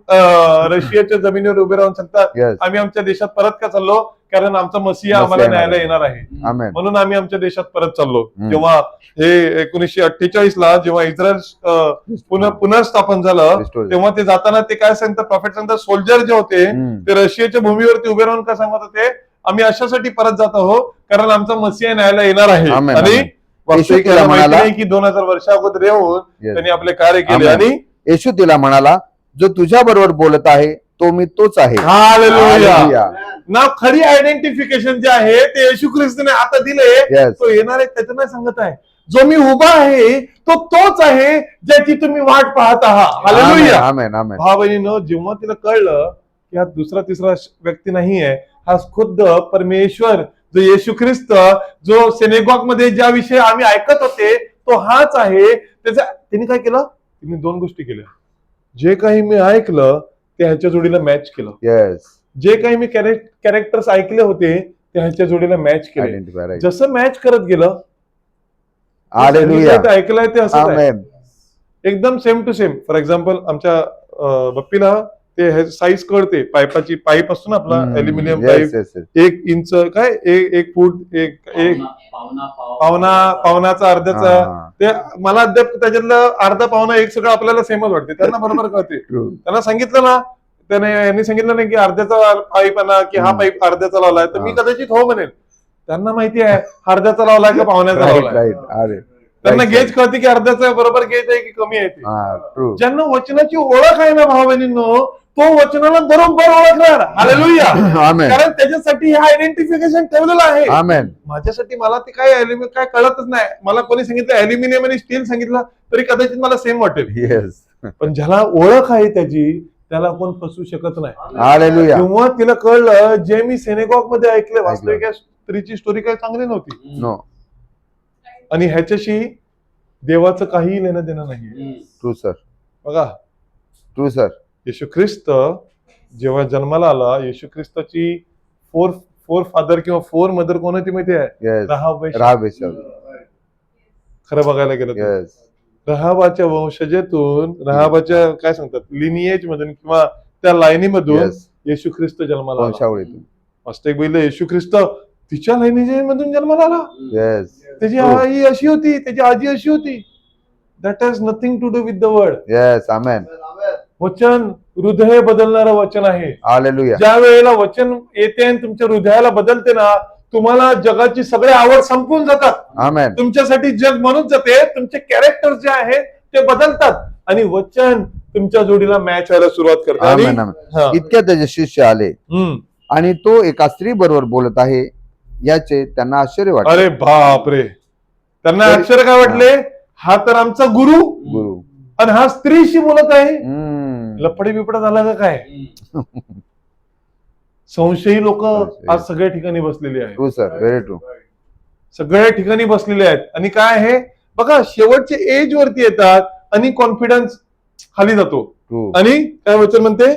रशियाच्या जमिनीवर उभे राहून सांगतात येस. आम्ही आमच्या देशात परत का चाललो, कारण आमचा मसीहा आम्हाला मसीहा न्यायला येणार येणार आहे, आमेन. म्हणून आम्ही आमच्या देशात परत चाललो. हम्म. जेव्हा हे 1948 ला जेव्हा इस्रायल पुनर्स्थापन झालं, Restored. तेव्हा ते जाताना ते काय सांगतात, प्रॉफिट सांगतात, सोल्जर जे होते हम्म. ते रशियाच्या भूमीवरती उभे राहून काय सांगत होते, आम्ही अशासाठी परत जात आहोत कारण आमचा मसीहा न्यायला येणार आहे. आमेन, आणि आमेन. वास्तविक येशू तिला माहिती म्हणाला- नाही की 2000 वर्षा अगोदर येऊन Yes. त्यांनी आपले कार्य केले. आमेन. आणि येशू तिला म्हणाला, जो तुझ्या बरोबर बोलत आहे तो मी तोच आहे. हालेलुया. हालेलुया. ना खरी आयडेंटिफिकेशन जे आहे ते येशू ख्रिस्तने आता दिले, Yes. तो येणार आहे त्याचं नाही सांगत आहे. जो मी उभा आहे तो तोच आहे ज्याची तुम्ही वाट पाहत आहात. हालेलुया. आमेन. आमेन. भाव बहिणीनो, जेव्हा तिला कळलं की हा दुसरा तिसरा व्यक्ती नाही आहे, हा खुद्द परमेश्वर जो येशू ख्रिस्त जो सेनेगॉग मध्ये ज्या विषयी आम्ही ऐकत होते तो हाच आहे, त्याचा त्यांनी काय केलं, तिने 2 गोष्टी केल्या. जे काही मी ऐकलं ते ह्याच्या जोडीला मॅच केलं, येस. जे काही मी कॅरेक्टर्स ऐकले होते ते ह्याच्या जोडीला मॅच केले. आयडेंटिफाय. राईट. जसं मॅच करत गेलं, हालेलुया. ते ऐकलंय ते असं आमेन. एकदम same to same. For example आमच्या बप्पीला ते साईज कळते. पाईपाची पाईप असतो ना आपला aluminium Yes, pipe, yes, yes. 1 inch काय 1 फूट एक पावनाचा अर्ध्याचा, हा. ते मला अद्याप त्याच्यातलं अर्धा पावणा 1 सगळं आपल्याला सेमच वाटते. त्यांना बरोबर कळते. True. त्यांना सांगितलं ना, यांनी सांगितलं नाही की अर्ध्याचा पाईप आणा की हा पाईप अर्ध्याचा लावलाय, तर मी हा. कदाचित हो म्हणेल. त्यांना माहिती आहे अर्ध्याचा लावलाय का पावण्याचा Right, लावलाय. right. अरे. त्यांना Right, गेज right. कळते की अर्ध्याचा बरोबर गेज आहे की कमी आहे ते. हा, true. ज्यांना वचनाची ओळख आहे ना भाऊ बहिणींनो, तो वचनाला बरोबर ओळखणार. हालेलुया. Amen. कारण त्याच्यासाठी हे आयडेंटिफिकेशन ठेवलेलं आहे. Amen. माझ्यासाठी मला ते काय कळतच नाही. मला कोणी सांगितलं अल्युमिनियम आणि स्टील सांगितलं तरी कदाचित मला सेम वाटेल. Yes. पण ज्याला ओळख आहे त्याची, त्याला कोण फसवू शकत नाही. Hallelujah. किंवा तिला कळलं, जे मी सेनेगॉग मध्ये ऐकले, वास्तविक या स्त्रीची स्टोरी काही चांगली नव्हती No. आणि ह्याच्याशी देवाचं काही लेणं देणं नाही. True, sir. बघा, True, sir. येशू ख्रिस्त जेव्हा जन्माला आला, येशू ख्रिस्ताची फोर फादर किंवा फोर मदर कोण होती माहिती आहे? Yes. राहाब वैश्य. राहाब वैश्य. खरं बघायला गेलं तर. Yes. रहाबाच्या वंशजेतून, रहाबाच्या काय सांगतात लिनिएज मधून किंवा त्या लाईनीमधून Yes. येशू ख्रिस्त जन्माला आला. वंशावळीतून. वास्तविक बघितलं, येशू ख्रिस्त तिच्या लाईनीजे मधून जन्माला आला. Yes. त्याची True. आई अशी होती, त्याची आजी अशी होती. That has nothing to do with the word. Yes. Amen. वचन हृदय बदलणारं वचन आहे. Hallelujah. ज्या वेळेला वचन येते आणि तुमच्या हृदयाला बदलते ना, तुम्हाला जगाची सगळे आवड संपून जातात. Amen. तुमच्यासाठी जग म्हणून जाते. तुमचे कॅरेक्टर जे आहेत ते बदलतात आणि वचन तुमच्या जोडीला मॅच व्हायला सुरुवात करते. आणि- Amen. Amen. हा. इतक्या त्याचे शिष्य आले हम्म. आणि तो एका स्त्री बरोबर बोलत आहे याचे त्यांना आश्चर्य वाटले. अरे बापरे, त्यांना आश्चर्य काय वाटले? हा तर आमचा गुरु गुरु. आणि हा स्त्रीशी बोलत आहे. हम्म. लपडे बिपडा झाला का काय? संशयी लोक आज सगळ्या ठिकाणी बसलेली आहेत. True, sir. Very true. सगळ्या ठिकाणी बसलेले आहेत. आणि काय आहे बघा, शेवटचे एज वरती येतात आणि कॉन्फिडन्स खाली जातो. True. आणि काय वचन म्हणते?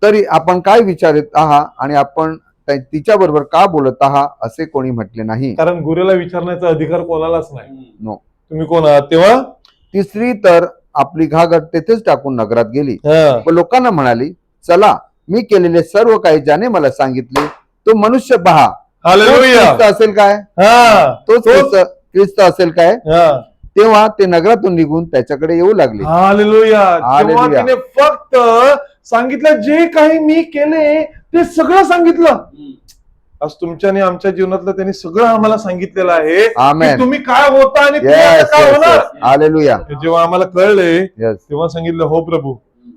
तरी आपण काय विचारत आहात आणि आपण तिच्या बरोबर का बोलत आहात असे कोणी म्हटले नाही. कारण गुरुला विचारण्याचा अधिकार कोणालाच नाही. नो. तुम्ही कोण आहात? तेव्हा ती स्त्री तर आपली घागर तेथेच टाकून नगरात गेली हा. व लोकांना म्हणाली, चला मी केलेले सर्व काही ज्याने मला सांगितले तो मनुष्य पहा. तोच हालेलुया. ख्रिस्त असेल काय? हा. तोच ख्रिस्त असेल काय? हा. तेव्हा ते नगरातून निघून त्याच्याकडे येऊ लागले. हालेलुया. तेव्हा हालेलुया. तिने फक्त सांगितलं, जे काही मी केले ते सगळं सांगितलं. आज तुमच्या आणि आमच्या जीवनातलं त्यांनी सगळं आम्हाला सांगितलेलं आहे Amen. की तुम्ही काय होता आणि तुम्ही Yes, आता काय yes, होणार. yes. Hallelujah. जेव्हा आम्हाला कळले Yes. तेव्हा सांगितलं, हो प्रभू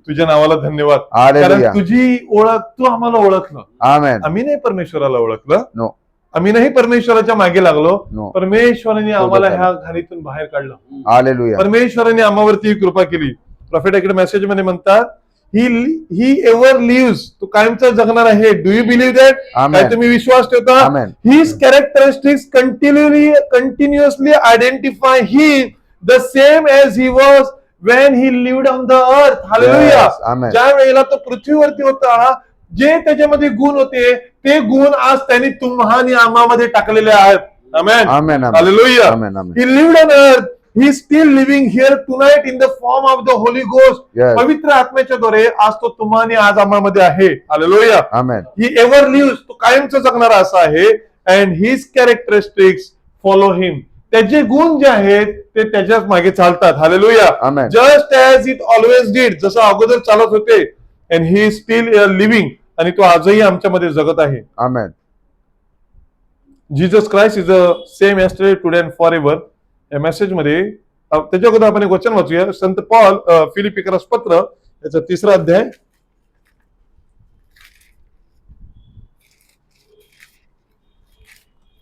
तुझ्या नावाला धन्यवाद. Hallelujah. कारण तुझी ओळख, तू आम्हाला ओळखलं. Amen. आम्ही नाही परमेश्वराला ओळखलं. No. आम्ही नाही परमेश्वराच्या मागे लागलो. No. परमेश्वराने आम्हाला चालेल. ह्या घाणीतून बाहेर काढलं. Hallelujah. परमेश्वराने आम्हावरती कृपा केली. प्रॉफेट इकडे मेसेज मध्ये म्हणतात, ही एव्हर लिव्स, तो कायमचा जगणार आहे. Do you believe that? Amen. काय तुम्ही विश्वास ठेवता? Amen. His characteristics continuously identify he the same age he was when he lived on the earth. Hallelujah. Yes. Amen. ज्या वेळेला तो पृथ्वीवरती होता, जे त्याच्यामध्ये गुण होते ते गुण आज त्यांनी तुम्हा आणि आम्हामध्ये टाकलेले आहेत. Amen. Amen. Amen. Hallelujah. Amen. Amen. He lived on earth. He is still living here tonight in the form of the Holy Ghost. Yes. पवित्र आत्म्याच्या द्वारे आज तो तुम्हा आणि आज आम्हामध्ये आहे. Hallelujah. Amen. He ever lives. तो कायमचा जगणारा असा आहे. And his characteristics follow him. त्याचे गुण जे आहेत ते त्याच्याच मागे चालतात. Hallelujah. Amen. Just as it always did, जसं अगोदर चालत होते. And he is steel living, आणि तो आजही आमच्यामध्ये जगत आहे. Amen. Jesus Christ is a same yesterday today and for ever. या मेसेज मध्ये त्याच्या अगोदर आपण एक वचन वाचूया. संत पॉल फिलिपिकरस पत्र याचा 3रा अध्याय.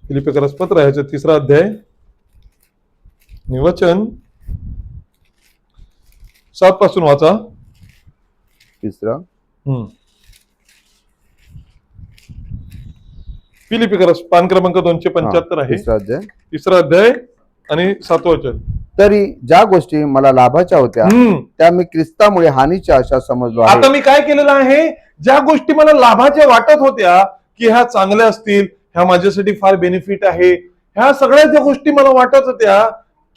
फिलिपिकरस पत्र याचा 3रा अध्याय वचन 7 पासून वाचा. 3. फिलिपिकरस पान क्रमांक 275 आहे. 3 अध्याय. 3रा अध्याय आणि 7वं वचन. तरी ज्या गोष्टी मला लाभाच्या होत्या त्या मी ख्रिस्तामुळे हानीच्या आशा समजलो आता आहे. मी काय केलेलं आहे, ज्या गोष्टी मला लाभाच्या वाटत होत्या की ह्या चांगल्या असतील, ह्या माझ्यासाठी फार बेनिफिट आहे, ह्या सगळ्या ज्या गोष्टी मला वाटत होत्या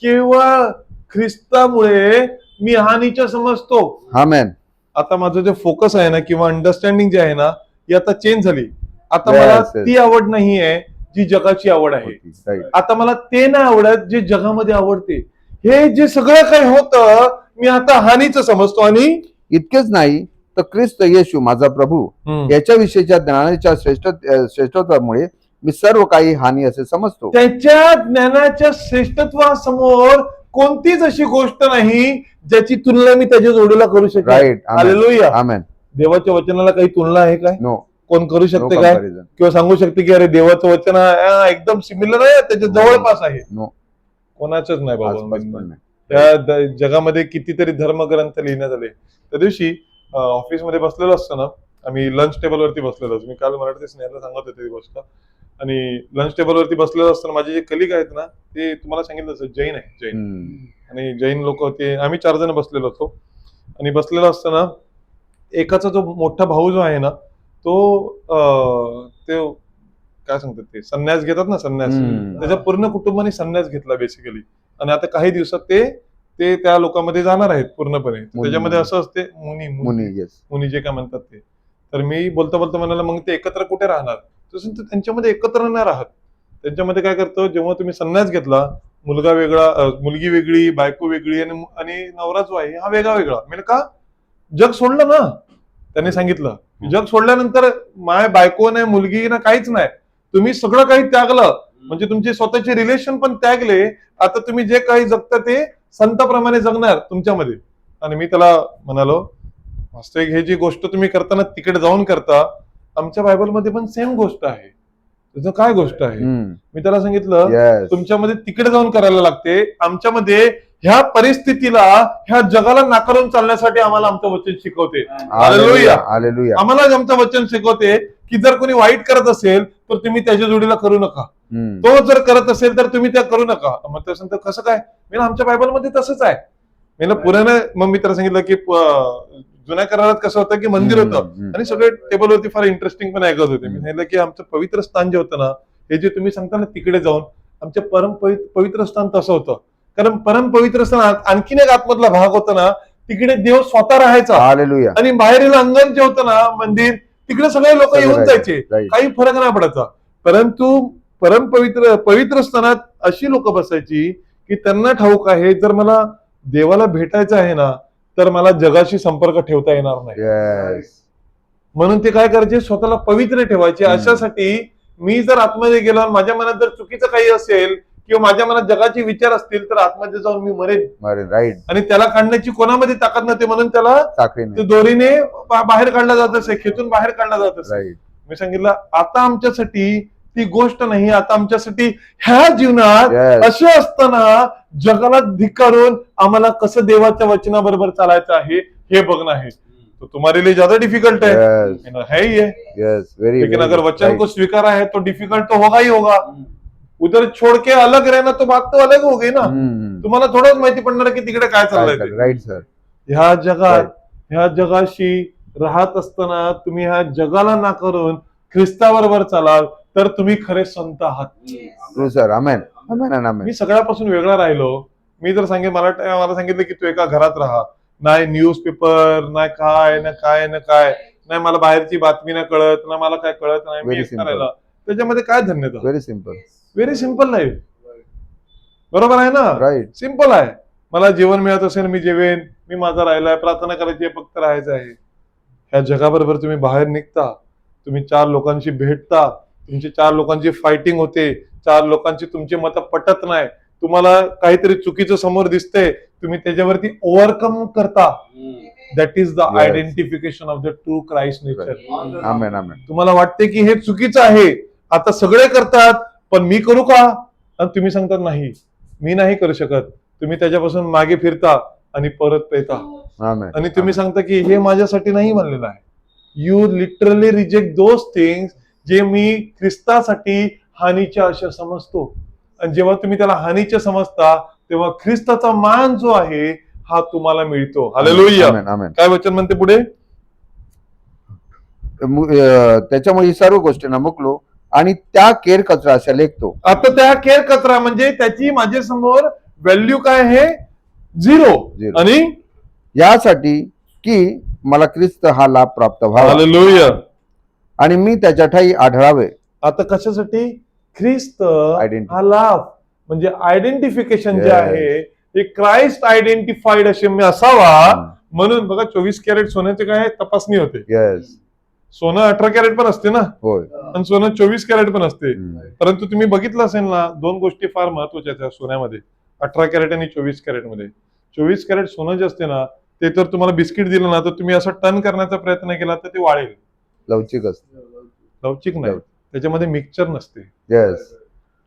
केवळ ख्रिस्तामुळे मी हानीच्या समजतो. Amen. आता माझं जे फोकस आहे ना किंवा अंडरस्टँडिंग जे आहे ना ही आता चेंज झाली. आता Yes, मला yes. ती आवड नाही आहे जी जगाची आवड आहे. Right. आता मला ते नाही आवडत जे जगामध्ये आवडते. हे जे सगळं काही होतं मी आता हानीच समजतो. आणि इतकेच नाही तर ख्रिस्त येशू माझा प्रभू याच्याविषयीच्या ज्ञानाच्या श्रेष्ठत्वामुळे मी सर्व काही हानी असे समजतो. त्याच्या ज्ञानाच्या श्रेष्ठत्वासमोर कोणतीच अशी गोष्ट नाही ज्याची तुलना मी त्याच्या जोडीला करू शकेन. राईट. हालेलुया. आमेन. देवाच्या वचनाला काही तुलना आहे काय? नो. कोण करू नो शकते काय? कंपॅरिझन. किंवा सांगू शकते की अरे देवाचं वचन एकदम सिमिलर आहे त्याच्या जवळपास आहे? नो. कोणाच नाही आसपास बाबा. पण नाही. त्या जगामध्ये कितीतरी धर्मग्रंथ लिहिण्यात आले. त्या दिवशी ऑफिसमध्ये बसलेलो असतो ना, आम्ही लंच टेबलवरती बसलेलो असतो. मी काल मराठी स्नेहाला सांगत होते ती गोष्ट. आणि लंच टेबलवरती बसलेलो असताना माझे जे कलिग आहेत ना ते तुम्हाला सांगितलं असं जैन आहे. जैन आणि जैन लोक होते. आम्ही 4 जण बसलेलो होतो. आणि बसलेलो असताना एकाचा जो मोठा भाऊ जो आहे ना तो ते काय सांगतात ते संन्यास घेतात ना, संन्यास. त्याच्या पूर्ण कुटुंबाने संन्यास घेतला बेसिकली. आणि आता काही दिवसात ते त्या लोकांमध्ये जाणार आहेत पूर्णपणे. त्याच्यामध्ये असं असते मुनी जे काय म्हणतात ते. तर मी बोलता बोलता म्हणाला मग ते एकत्र कुठे राहणार? तसं त्यांच्यामध्ये एकत्र नाही राहत. त्यांच्यामध्ये काय करतो, जेव्हा तुम्ही संन्यास घेतला मुलगा वेगळा, मुलगी वेगळी, बायको वेगळी आणि नवरा जो आहे हा वेगळा वेगळा. म्हणजे का? जग सोडलं ना. त्यांनी सांगितलं जग सोडल्यानंतर माय बायको नाही, मुलगी ना, काहीच नाही. तुम्ही सगळं काही त्यागलं. म्हणजे तुमचे स्वतःचे रिलेशन पण त्यागले. आता तुम्ही जे काही जगता ते संताप्रमाणे जगणार तुमच्यामध्ये. आणि मी त्याला म्हणालो वास्तविक हे जी गोष्ट तुम्ही करताना तिकडे जाऊन करता, आमच्या बायबलमध्ये पण सेम गोष्ट आहे. त्याचं काय गोष्ट आहे? मी त्याला सांगितलं तुमच्यामध्ये तिकडे जाऊन करायला लागते. आमच्यामध्ये ह्या परिस्थितीला, ह्या जगाला नाकारून चालण्यासाठी आम्हाला आमचं वचन शिकवते. हालेलुया. आम्हाला आमचं वचन शिकवते की जर कोणी वाईट करत असेल तर तुम्ही त्याच्या जोडीला करू नका. तो जर करत असेल तर तुम्ही त्या करू नका. मग त्याचं कसं काय? मी आमच्या बायबलमध्ये तसंच आहे. मी पुराणे मग मी त्याला सांगितलं की जुन्या करारात कसं होतं की मंदिर होतं आणि सगळे टेबलवरती फार इंटरेस्टिंग पण ऐकत होते. मी सांगितलं की आमचं पवित्र स्थान जे होतं ना, हे जे तुम्ही सांगता ना तिकडे जाऊन, आमच्या पवित्र स्थान तसं होतं. कारण परम पवित्र स्थान आणखीन एक आतमधला भाग होता ना, तिकडे देव स्वतः राहायचा. आणि बाहेरील अंगण जे होतं ना मंदिर, तिकडे सगळे लोक येऊन जायचे. काही फरक नाही पडायचा. परंतु परम पवित्र स्थानात अशी लोक बसायची की त्यांना ठाऊक आहे जर मला देवाला भेटायचं आहे ना तर मला जगाशी संपर्क ठेवता येणार नाही. म्हणून ते काय करायचे, स्वतःला पवित्र ठेवायचे. अशासाठी मी जर आतमध्ये गेलो, माझ्या मनात जर चुकीचं काही असेल किंवा माझ्या मनात जगाचे विचार असतील तर आतमध्ये जाऊन मी मरेन. राईट. आणि त्याला काढण्याची कोणामध्ये ताकद नव्हती. म्हणून त्याला दोरीने बाहेर काढला जात असे, खेचून बाहेर काढला जात असे. मी सांगितलं आता आमच्यासाठी ती गोष्ट नाही. आता आमच्यासाठी ह्या जीवनात असे असताना जगाला धिक्कारून आम्हाला कसं देवाच्या वचनाबरोबर चालायचं आहे हे बघणं आहे. तो तुम्हारे लिए ज्यादा डिफिकल्ट है ही है. लेकिन अगर वचन को स्वीकारा है तो डिफिकल्ट तो होगा ही होगा. उधर छोड़ के अलग रहना तो बात तो अलग हो गई ना. तुम्हाला थोडंच माहिती पडणार की तिकडे काय चाललंय. Right sir. ह्या जगाशी राहत असताना तुम्ही ह्या जगाला नाकारून ख्रिस्ताबरोबर चालाल तर तुम्ही खरे संत आहात. सर आमेन. मी सगळ्यापासून वेगळा राहिलो. मी जर मला सांगितलं की तू एका घरात राहा, नाही न्यूजपेपर, नाही काय ना काय ना काय, नाही मला बाहेरची बातमी नाही कळत, ना मला काय कळत नाही, मी एकटा राहिला, त्याच्यामध्ये काय धन्यता. Very simple life. बरोबर आहे ना? राईट. सिम्पल आहे. मला जेवण मिळत असेल मी जेवेन, मी माझा राहिलाय, प्रार्थना करायची फक्त राहायचं आहे. ह्या जगाबरोबर तुम्ही बाहेर निघता, तुम्ही 4 लोकांशी भेटता, तुमची 4 लोकांची फायटिंग होते, 4 लोकांची तुमची मतं पटत नाही, तुम्हाला काहीतरी चुकीचं समोर दिसतंय, तुम्ही त्याच्यावरती ओव्हरकम करता. That is the identification of the true Christ nature. तुम्हाला वाटते की हे चुकीचं आहे, आता सगळे करतात पण मी करू का? आणि तुम्ही सांगतात नाही मी नाही करू शकत. तुम्ही त्याच्यापासून मागे फिरता आणि परत येता. आणि तुम्ही सांगता की हे माझ्यासाठी नाही म्हणलेलं आहे. You literally reject those things जे मी ख्रिस्तासाठी हानीच्या अशा समजतो. आणि जेव्हा तुम्ही त्याला हानीच्या समजता तेव्हा ख्रिस्ताचा मान जो आहे हा तुम्हाला मिळतो. हालेलुया. काय वचन म्हणते पुढे? त्याच्यामुळे सर्व गोष्टींना मुकलो आणि त्या केर कचरा अशा लेखतो. आता त्या केर कचरा म्हणजे त्याची माझ्या समोर व्हॅल्यू काय आहे? 0. आणि यासाठी की मला ख्रिस्त हा लाभ प्राप्त व्हावा हालेलुया. आणि मी त्याच्या ठाई आढळावे. आता कशासाठी? ख्रिस्त Identity. हा लाभ म्हणजे आयडेंटिफिकेशन जे Yes. आहे ते क्राइस्ट आयडेंटिफाईड असे मी असावा. म्हणून बघा 24 कॅरेट सोन्याचे काय तपासणी होते. येस, सोनं 18 कॅरेट पण असते ना, होय. आणि सोनं 24 कॅरेट पण असते. हम्म. परंतु तुम्ही बघितलं असेल ना, दोन गोष्टी फार महत्वाच्या आहेत सोन्यामध्ये, 18 कॅरेट आणि 24 कॅरेट मध्ये. 24 कॅरेट सोनं जे असते ना, ते तर तुम्हाला बिस्किट दिलं ना, तर तुम्ही असं टर्न करण्याचा प्रयत्न केला तर ते वाळेल. लवचिक असते. लवचिक नाही, त्याच्यामध्ये मिक्सचर नसते. येस,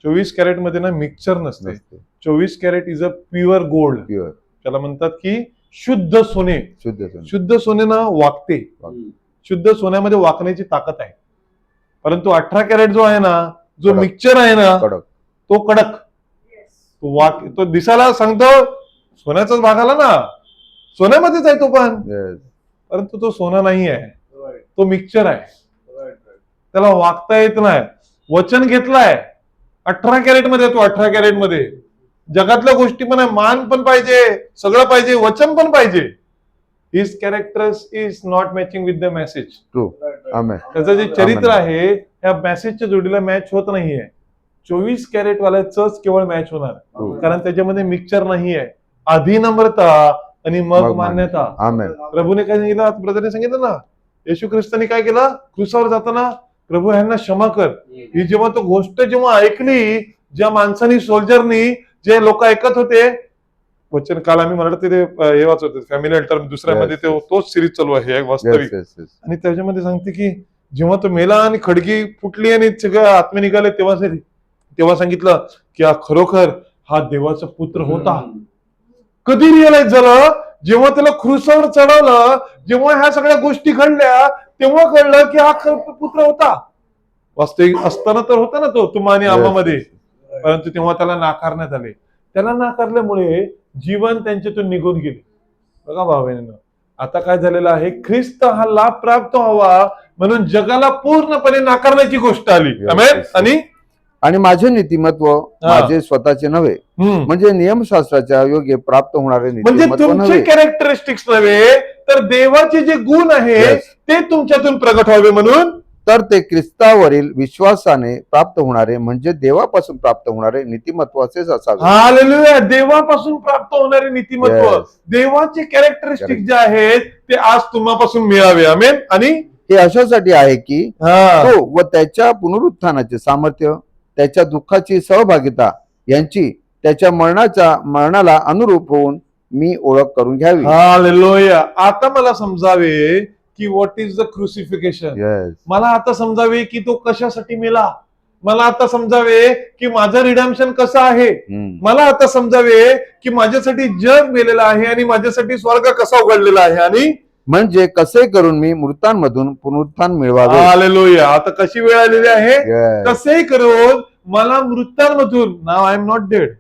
24 कॅरेट मध्ये ना मिक्सचर नसते. नसते. 24 carat is a pure gold. Pure, त्याला म्हणतात की शुद्ध सोने. शुद्ध सोने. शुद्ध सोने ना वागते. शुद्ध सोन्यामध्ये वाकण्याची ताकद आहे. परंतु 18 कॅरेट जो आहे ना, जो कडक. मिक्सचर आहे ना, कडक. तो कडक, तो दिसायला सांगतो सोन्याचाच भाग आला ना, सोन्यामध्येच आहे तो पण, येस, परंतु तो सोना नाही आहे, तो मिक्सचर आहे. त्याला वागता येत नाही. वचन घेतलाय 18 कॅरेट मध्ये, तो 18 कॅरेट मध्ये जगातल्या गोष्टी पण आहे, मान पण पाहिजे, सगळं पाहिजे, वचन पण पाहिजे. His characters is not matching with the message. True. Amen. त्याचं जे चरित्र आहे त्या मेसेजच्या जोडीला मॅच होत नाहीये. 24 कॅरेट वाल्याच केवळ मॅच होणार, कारण त्याच्यामध्ये मिक्सचर नाहीये. आधी नम्रता आणि मग मान्यता. आमेन. प्रभूने काय सांगितलं, ब्रदरने सांगितलं ना, येशू ख्रिस्तानी काय केलं, क्रुसावर जाताना, प्रभू यांना क्षमा कर. ही जेव्हा तो गोष्ट जेव्हा ऐकली, ज्या माणसानी, सोल्जरनी, जे लोक ऐकत होते, वचन काल आम्ही म्हणत ते हे वाचत होते फॅमिली अल्टर दुसऱ्यामध्ये, तोच सिरीज चालू आहे वास्तविक. आणि त्याच्यामध्ये सांगते की जेव्हा तो मेला आणि खडगी फुटली आणि सगळं आत्मे निघाले, तेव्हा सांगितलं की खरोखर हा देवाचा पुत्र होता. कधी रिअलाइज झालं, जेव्हा त्याला क्रूसावर चढवलं, जेव्हा ह्या सगळ्या गोष्टी घडल्या, तेव्हा कळलं की हा पुत्र होता. वास्तविक असताना तर होता ना तो तुम्हा आणि आम्हामध्ये, परंतु तेव्हा त्याला नाकारण्यात आले. त्याला नाकारल्यामुळे जीवन त्यांच्यातून निघून गेले. बघा भावांनो, आता काय झालेलं आहे, ख्रिस्त हा लाभ प्राप्त व्हावा म्हणून जगाला पूर्णपणे नाकारण्याची गोष्ट आली. आमेन. आणि माझे नीतिमत्व माझे स्वतःचे नव्हे, म्हणजे नियमशास्त्राच्या योग्य प्राप्त होणारे म्हणजे नीतिमत्व तुमचे नव्हे, कॅरेक्टरिस्टिक्स नव्हे, तर देवाचे जे गुण आहेत ते तुमच्यातून प्रगट व्हावे म्हणून, तर ते ख्रिस्तावरील विश्वासाने प्राप्त होणारे, म्हणजे देवापासून प्राप्त होणारे नीतिमत्व असेच असावे. हालेलुया. देवापासून प्राप्त होणारे नीतिमत्व, देवाचे कॅरेक्टरिस्टिक जे आहेत ते आज तुम्हापासून मिळावे. आमेन. आणि हे अशासाठी आहे की तो व त्याच्या पुनरुत्थानाचे सामर्थ्य, त्याच्या दुःखाची सहभागिता यांची त्याच्या मरणाला अनुरूप होऊन मी ओळख करून घ्यावी. हालेलुया. आता मला समजावे की व्हॉट इज द क्रुसिफिकेशन. Yes. मला आता समजावे की तो कशासाठी मेला. मला आता समजावे की माझं रिडम्पशन कसं आहे. मला आता समजावे की माझ्यासाठी जग मेलेलं आहे आणि माझ्यासाठी स्वर्ग कसा उघडलेला आहे. आणि म्हणजे कसे करून मी मृतांमधून पुनरुत्थान मिळवावे. हालेलुया. आता कशी वेळ आलेली आहे, Yes. कसे करून मला मृतांमधून, नाव आय एम नॉट डेड,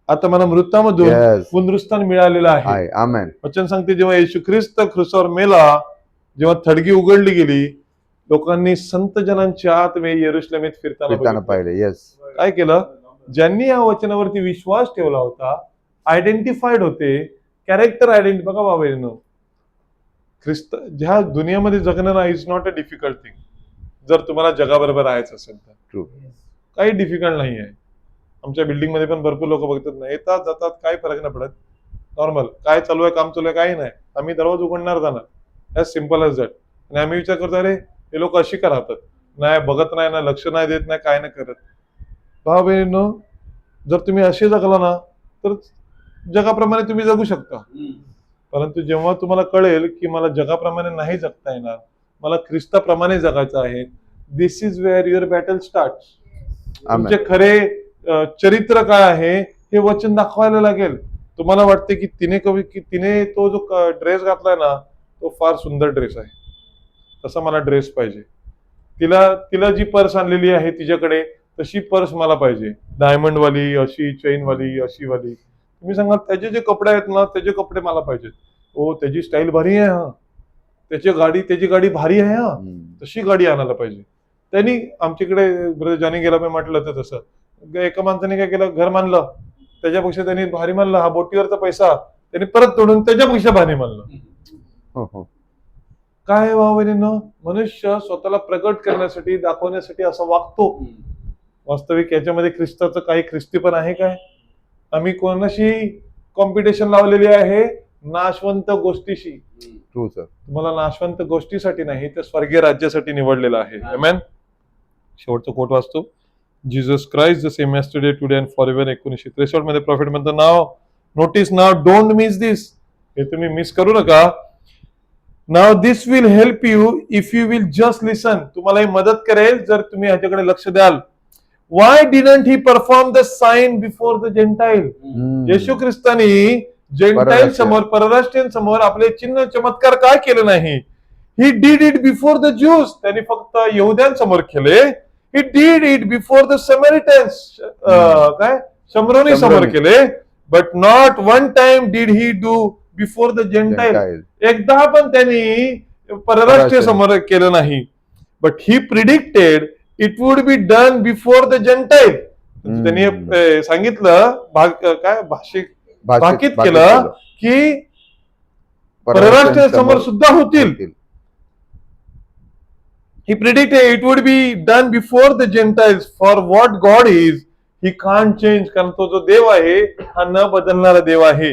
आता मला मृतांमधून Yes. पुनरुत्थान मिळालेलं आहे. आमेन. वचन सांगते जेव्हा येशू ख्रिस्त क्रूसावर मेला, जेव्हा थडगी उघडली गेली, लोकांनी संत जनांच्या आत्मे यरुशलेमेत फिरताना पाहिले. येस. काय केलं, ज्यांनी या वचनावरती विश्वास ठेवला होता, आयडेंटिफाईड होते, कॅरेक्टर आयडेंटिटी. बघा बाबा, ख्रिस्त ज्या दुनियामध्ये जगणं ना is not a difficult thing. जर तुम्हाला जगाबरोबर राहायचं असेल तर ट्रू, काही डिफिकल्ट नाही आहे. आमच्या बिल्डिंग मध्ये पण भरपूर लोक बघतात ना, येतात जातात, काही फरक नाही पडत. नॉर्मल काय चालू आहे, काम चालू आहे, काही नाही, आम्ही दरवाजा उघडणार जाणार, ॲज सिम्पल एज दॅट. आणि आम्ही विचार करतो, अरे हे लोक अशी का राहतात, नाही बघत नाही ना, लक्ष नाही देत नाही, काय नाही करत. भाऊ बहिणींनो, जर तुम्ही असे जगला ना तर जगाप्रमाणे तुम्ही जगू शकता. परंतु जेव्हा तुम्हाला कळेल की मला जगाप्रमाणे नाही जगता येणार, मला ख्रिस्ताप्रमाणे जगायचं आहे, this is where your battle start. तुमचे खरे चरित्र काय आहे हे वचन दाखवायला लागेल. तुम्हाला वाटते की तिने तो जो ड्रेस घातलाय ना तो फार सुंदर ड्रेस आहे, तसा मला ड्रेस पाहिजे. तिला जी पर्स आणलेली आहे तिच्याकडे, तशी पर्स मला पाहिजे, डायमंड वाली, अशी चेन वाली, अशी वाली. तुम्ही सांगा त्याचे जे कपडे आहेत ना त्याचे कपडे मला पाहिजेत. ओ त्याची स्टाईल भारी आहे, हा त्याची गाडी भारी आहे, हा तशी गाडी आणायला पाहिजे. त्यांनी आमच्याकडे ब्रदर जानी गेला, मी म्हटलं तर तसं एका माणसाने काय केलं, घर मानलं, त्याच्यापेक्षा त्यांनी भारी मानलं, हा बोटीवरचा पैसा त्यांनी परत तोडून त्याच्यापेक्षा भारी मानलं. हो. काय भावनेनं मनुष्य स्वतःला प्रगट करण्यासाठी दाखवण्यासाठी असं वागतो. वास्तविक याच्यामध्ये ख्रिस्ताचं काही ख्रिस्तीपण आहे काय? आम्ही कोणाशी कॉम्पिटिशन लावलेली आहे? नाशवंत गोष्टीशी. True sir. तुम्हाला नाशवंत गोष्टीसाठी नाही तर स्वर्गीय राज्यासाठी निवडलेलं आहे. आमेन. शेवटचं कोट वाचतो. Jesus Christ the same yesterday today and forever 1963 मध्ये प्रॉफिट म्हणतो now notice now don't miss this. हे तुम्ही मिस करू नका. Now this will help you if you will just listen. तुम्हाला ही मदत करेल जर तुम्ही ह्याच्याकडे लक्ष द्याल. Why didn't he perform the sign before the gentile. येशू ख्रिस्तानी जेंटाईल समोर परराष्ट्रीयन समोर आपले चिन्ह चमत्कार काय केले नाही? He did it before the Jews. त्यांनी फक्त यहुद्यांसमोर केले. He did it before the Samaritans. काय शमरोनी समोर केले. But not one time did he do before the gentile. एकदा पण त्यांनी परराष्ट्रीय समोर केलं नाही. But he predicted it would be done before the gentile. त्यांनी सांगितलं काय भाकीत केलं की परराष्ट्रीय समोर सुद्धा होतील. He predicted it would be done before the Gentiles. For what God is, He can't change. कारण तो जो देव आहे हा न बदलणारा देव आहे.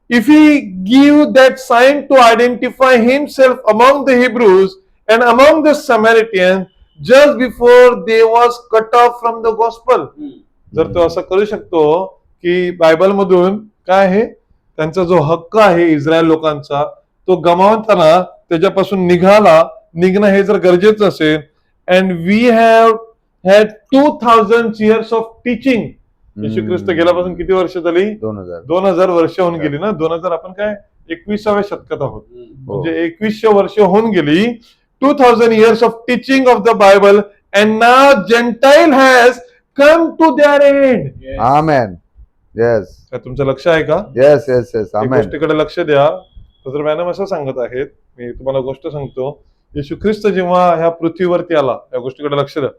If He give that sign to identify Himself among the Hebrews and among the Samaritans just before they was cut off from the gospel. जर तो असं करू शकतो की बायबल मधून काय आहे त्यांचा जो हक्क आहे इस्रायल लोकांचा तो गमावताना त्याच्यापासून निघणं हे जर गरजेचं असेल. And we have had 2000 years of teaching. येशू ख्रिस्त गेल्यापासून किती वर्ष झाली? 2000 वर्ष होऊन गेली ना. 2000 आपण काय 21व्या शतकात आहोत. म्हणजे 2100 वर्ष होऊन गेली. 2000 years of teaching of the Bible and now gentile has come to their end. Amen. Yes. तुमचं लक्ष आहे का? Yes yes yes. आमेन. गोष्टीकडे लक्ष द्या. तर मॅडम असं सांगत आहेत. मी तुम्हाला गोष्ट सांगतो. येशू ख्रिस्त जेव्हा ह्या पृथ्वीवरती आला या गोष्टीकडे लक्ष द्या.